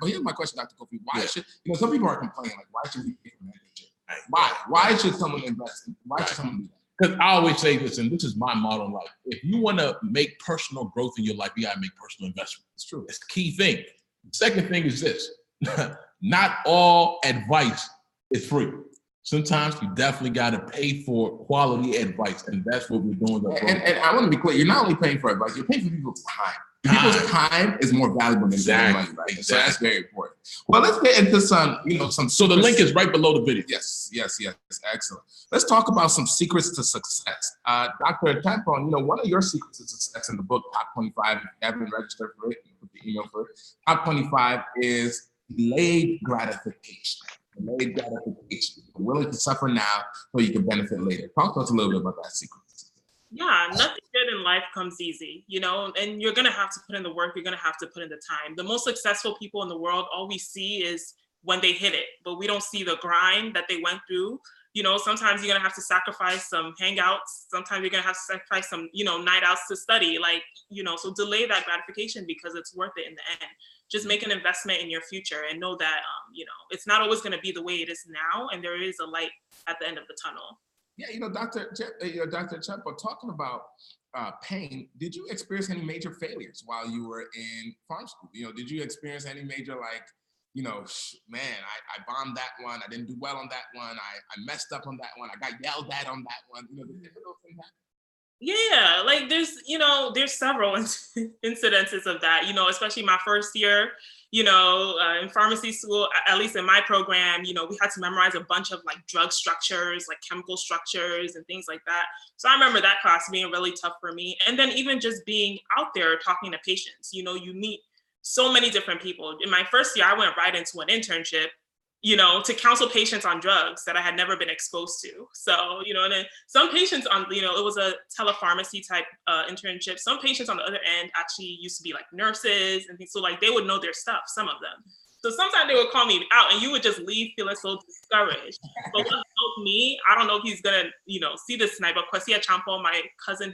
But here's my question, Dr. Kofi. Why should some people are complaining, like, why should we pay for mentorship? Why? Why should someone invest? Why should someone do that? Because I always say this, and this is my motto in life. If you want to make personal growth in your life, you got to make personal investment. It's true. It's the key thing. The second thing is this. Not all advice is free. Sometimes you definitely got to pay for quality advice, and that's what we're doing. And I want to be clear. You're not only paying for advice, you're paying for people's time. People's time is more valuable than their money, right? Exactly. So that's very important. Well, let's get into some. So the link is right below the video. Yes. Excellent. Let's talk about some secrets to success. Dr. Tampon, one of your secrets to success in the book, Top 25, if you haven't registered for it, put the email for it. Top 25 is delayed gratification. Delayed gratification. You're willing to suffer now so you can benefit later. Talk to us a little bit about that secret. Yeah, nothing good in life comes easy, and you're going to have to put in the work. You're going to have to put in the time. The most successful people in the world, all we see is when they hit it, but we don't see the grind that they went through. Sometimes you're going to have to sacrifice some hangouts. Sometimes you're going to have to sacrifice some, night outs to study, so delay that gratification because it's worth it in the end. Just make an investment in your future and know that, it's not always going to be the way it is now. And there is a light at the end of the tunnel. Yeah, Dr. Chepo, talking about pain, did you experience any major failures while you were in farm school? Did you experience any major, man, I bombed that one, I didn't do well on that one, I messed up on that one, I got yelled at on that one, did those things happen? Yeah, there's several incidences of that, especially my first year, in pharmacy school, at least in my program, we had to memorize a bunch of drug structures, chemical structures and things like that. So I remember that class being really tough for me. And then even just being out there talking to patients, you meet so many different people. In my first year, I went right into an internship, to counsel patients on drugs that I had never been exposed to. So, and then some patients on, it was a telepharmacy type internship. Some patients on the other end actually used to be nurses and things. So they would know their stuff, some of them. So sometimes they would call me out and you would just leave feeling so discouraged. But what helped me, I don't know if he's gonna, see this tonight, but Kwesi Achampo, my cousin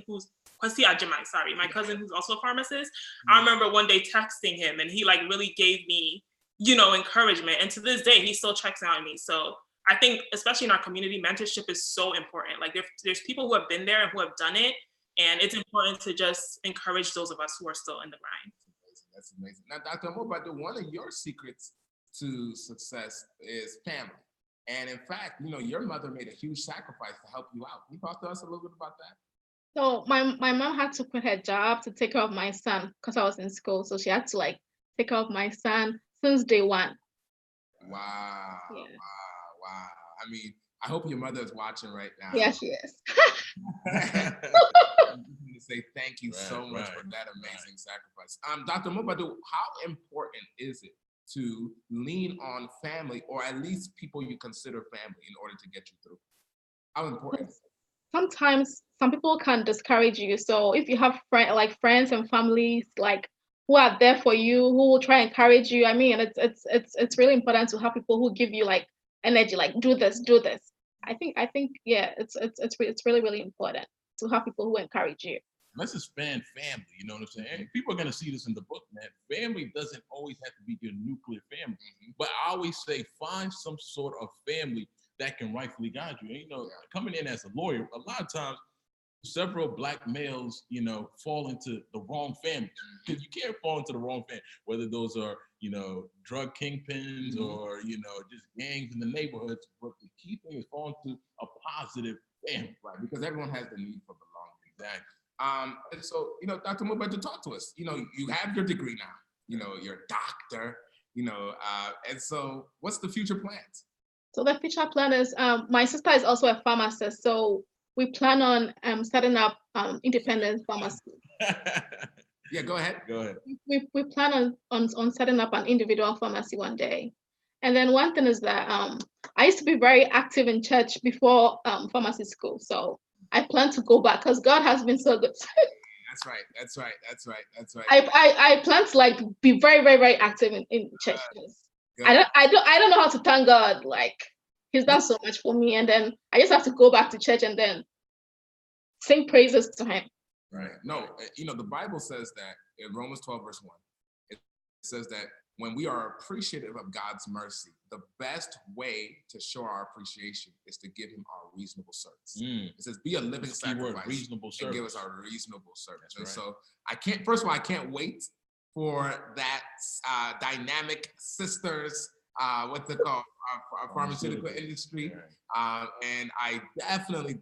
who's Kwesi Ajimai, sorry, my cousin who's also a pharmacist. I remember one day texting him and he really gave me encouragement. And to this day, he still checks out on me. So I think, especially in our community, mentorship is so important. There's people who have been there and who have done it. And it's important to just encourage those of us who are still in the grind. That's amazing. Now, Dr. Mobadu, one of your secrets to success is family. And in fact, your mother made a huge sacrifice to help you out. Can you talk to us a little bit about that? So my mom had to quit her job to take care of my son because I was in school. So she had to take care of my son since day one. Wow. Yeah. Wow. I mean, I hope your mother is watching right now. Yeah, she is. Say thank you so much for that amazing sacrifice. Dr. Mobadu, how important is it to lean on family, or at least people you consider family, in order to get you through? How important is it? Sometimes some people can discourage you. So if you have friends and families who are there for you, who will try and encourage you, I mean, it's really important to have people who give you energy, do this. I think it's really, really important to have people who encourage you. Let's expand family, you know what I'm saying? And people are going to see this in the book, man. Family doesn't always have to be your nuclear family. But I always say, find some sort of family that can rightfully guide you. And, coming in as a lawyer, a lot of times, several Black males, fall into the wrong family. Because you can't fall into the wrong family, whether those are, drug kingpins or, just gangs in the neighborhoods. But the key thing is falling to a positive family. Right, because everyone has the need for belonging. Exactly. And so, Dr. Mobadu, talk to us. You have your degree now. You're a doctor. And so, what's the future plans? So the future plan is, my sister is also a pharmacist, so we plan on setting up independent pharmacy. Yeah, go ahead. We plan on setting up an individual pharmacy one day. And then one thing is that I used to be very active in church before pharmacy school, so I plan to go back because God has been so good. That's right. I plan to be very, very, very active in church. I don't know how to thank God He's done so much for me. And then I just have to go back to church and then sing praises to him. Right. No, the Bible says that in Romans 12, verse 1, it says that when we are appreciative of God's mercy, the best way to show our appreciation is to give him our reasonable service. It says, be a living sacrifice reasonable service. And give us our reasonable service. That's and right. so first of all, I can't wait for that dynamic sisters, what's it called? Our pharmaceutical industry. Yeah. And I definitely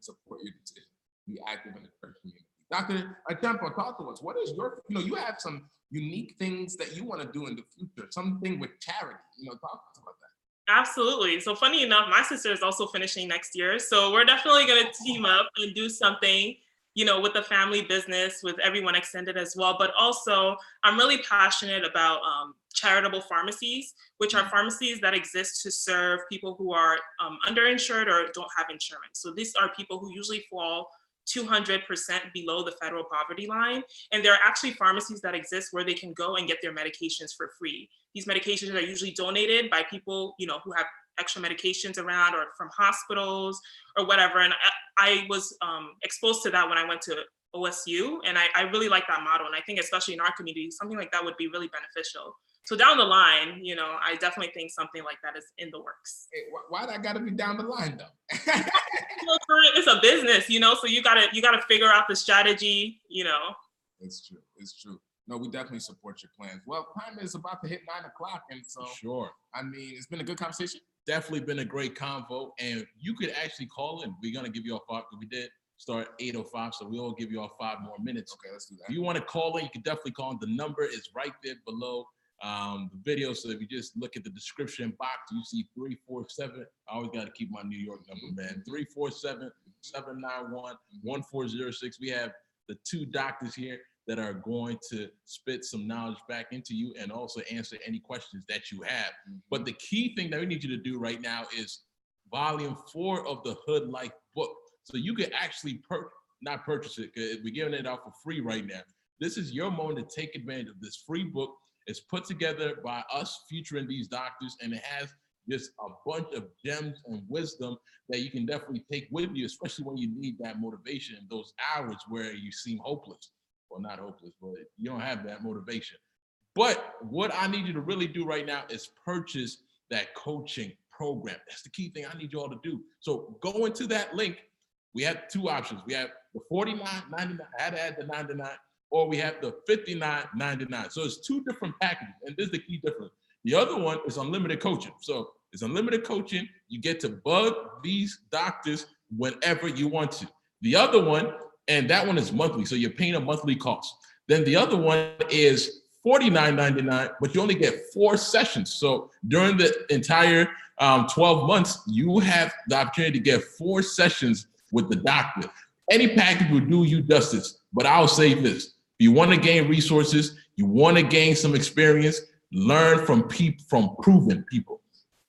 support your decision. Be active in the church community. Dr. Ep4, talk to us. What is your, you have some unique things that you want to do in the future, something with charity, talk to us about that. Absolutely. So funny enough, my sister is also finishing next year. So we're definitely going to team up and do something, with the family business, with everyone extended as well. But also, I'm really passionate about charitable pharmacies, which are pharmacies that exist to serve people who are underinsured or don't have insurance. So these are people who usually fall 200% below the federal poverty line. And there are actually pharmacies that exist where they can go and get their medications for free. These medications are usually donated by people, who have extra medications around or from hospitals or whatever. And I was exposed to that when I went to OSU. And I really like that model. And I think especially in our community, something like that would be really beneficial. So down the line, I definitely think something like that is in the works. Hey, why that got to be down the line though? It's a business, so you gotta figure out the strategy, It's true. No, we definitely support your plans. Well, time is about to hit 9:00, and so sure. I mean, it's been a good conversation. Definitely been a great convo, and you could actually call in. We're gonna give you all 5. We did start 8:05, so we'll give you all 5 more minutes. Okay, let's do that. If you want to call in, you can definitely call in. The number is right there below the video. So if you just look at the description box, you see 347. I always got to keep my New York number, man. 347-791-1406. We have the 2 doctors here that are going to spit some knowledge back into you and also answer any questions that you have. But the key thing that we need you to do right now is volume 4 of the Hoodlyfe book. So you can actually not purchase it, because we're giving it out for free right now. This is your moment to take advantage of this free book. It's put together by us featuring these doctors, and it has just a bunch of gems and wisdom that you can definitely take with you, especially when you need that motivation in those hours where you seem hopeless. Well, not hopeless, but you don't have that motivation. But what I need you to really do right now is purchase that coaching program. That's the key thing I need you all to do. So go into that link. We have 2 options. We have the $49.99. I had to add the $99. Or we have the $59.99. So it's 2 different packages, and this is the key difference. The other one is unlimited coaching. So it's unlimited coaching. You get to bug these doctors whenever you want to. The other one, and that one is monthly, so you're paying a monthly cost. Then the other one is $49.99, but you only get 4 sessions. So during the entire 12 months, you have the opportunity to get 4 sessions with the doctor. Any package will do you justice, but I'll say this. If you want to gain resources, you want to gain some experience, learn from proven people.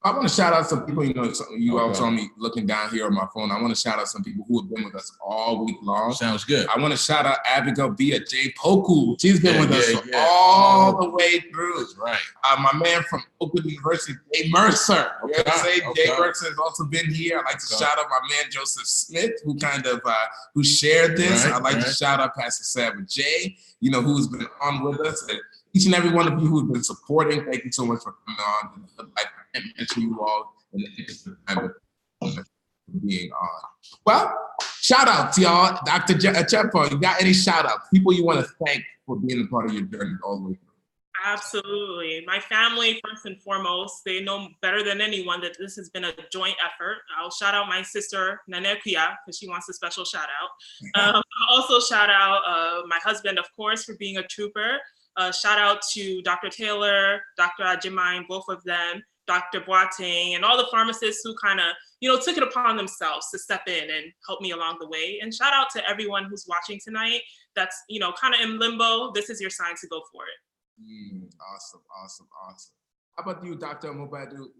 I want to shout out some people, you all saw me looking down here on my phone. I want to shout out some people who have been with us all week long. Sounds good. I want to shout out Abigail Via J. Poku. She's been with us all the way through. That's right. My man from Oakland University, Jay Mercer. Jay Mercer has also been here. I'd like to shout out my man, Joseph Smith, who shared this. I'd like to shout out Pastor Savage J, who's been on with us. And each and every one of you who's been supporting, thank you so much for coming on. I can't mention you all in the interest of time of being on. Well, shout out to y'all. Dr. Ep4, you got any shout outs? People you want to thank for being a part of your journey all the way through? Absolutely. My family, first and foremost, they know better than anyone that this has been a joint effort. I'll shout out my sister, Nanekia, because she wants a special shout out. I'll also shout out my husband, of course, for being a trooper. Shout out to Dr. Taylor, Dr. Ajimine, both of them, Dr. Boateng, and all the pharmacists who kind of, took it upon themselves to step in and help me along the way. And shout out to everyone who's watching tonight that's, kind of in limbo. This is your sign to go for it. Awesome. How about you, Dr. Mubadu?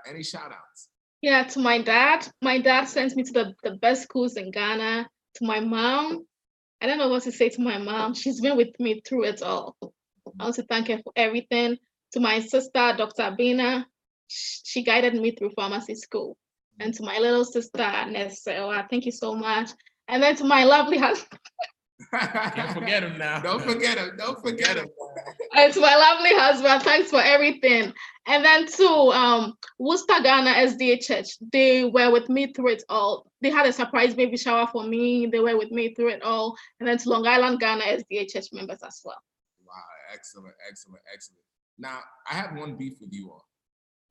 Any shout outs? Yeah, to my dad. My dad sent me to the best schools in Ghana. To my mom. I don't know what to say to my mom. She's been with me through it all. I want to thank her for everything. To my sister, Dr. Abina. she guided me through pharmacy school. And to my little sister, Nessa, thank you so much. And then to my lovely husband. Can't forget him now. Don't forget him. Don't forget him. And to my lovely husband, thanks for everything. And then to Worcester, Ghana SDA Church, they were with me through it all. They had a surprise baby shower for me. They were with me through it all. And then to Long Island, Ghana SDA Church members as well. Wow, excellent. Now, I have one beef with you all.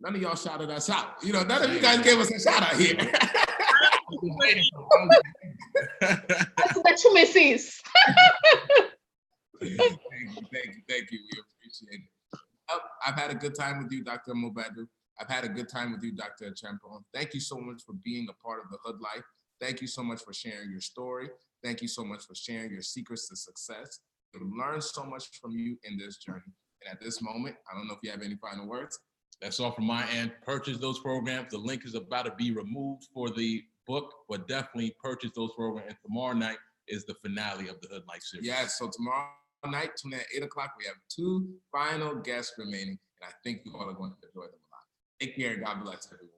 None of y'all shouted us out. You know, none of you guys gave us a shout out here. That's the Chumesis. Thank you. We appreciate it. I've had a good time with you, Dr. Mobadu. I've had a good time with you, Dr. Champon. Thank you so much for being a part of the Hoodlyfe. Thank you so much for sharing your story. Thank you so much for sharing your secrets to success. We've learned so much from you in this journey. And at this moment, I don't know if you have any final words. That's all from my end. Purchase those programs. The link is about to be removed for the book, but definitely purchase those programs. And tomorrow night is the finale of the Hoodlyfe series. Yes, so tomorrow night, tune in at 8 o'clock. We have 2 final guests remaining, and I think you all are going to enjoy them a lot. Take care. God bless everyone.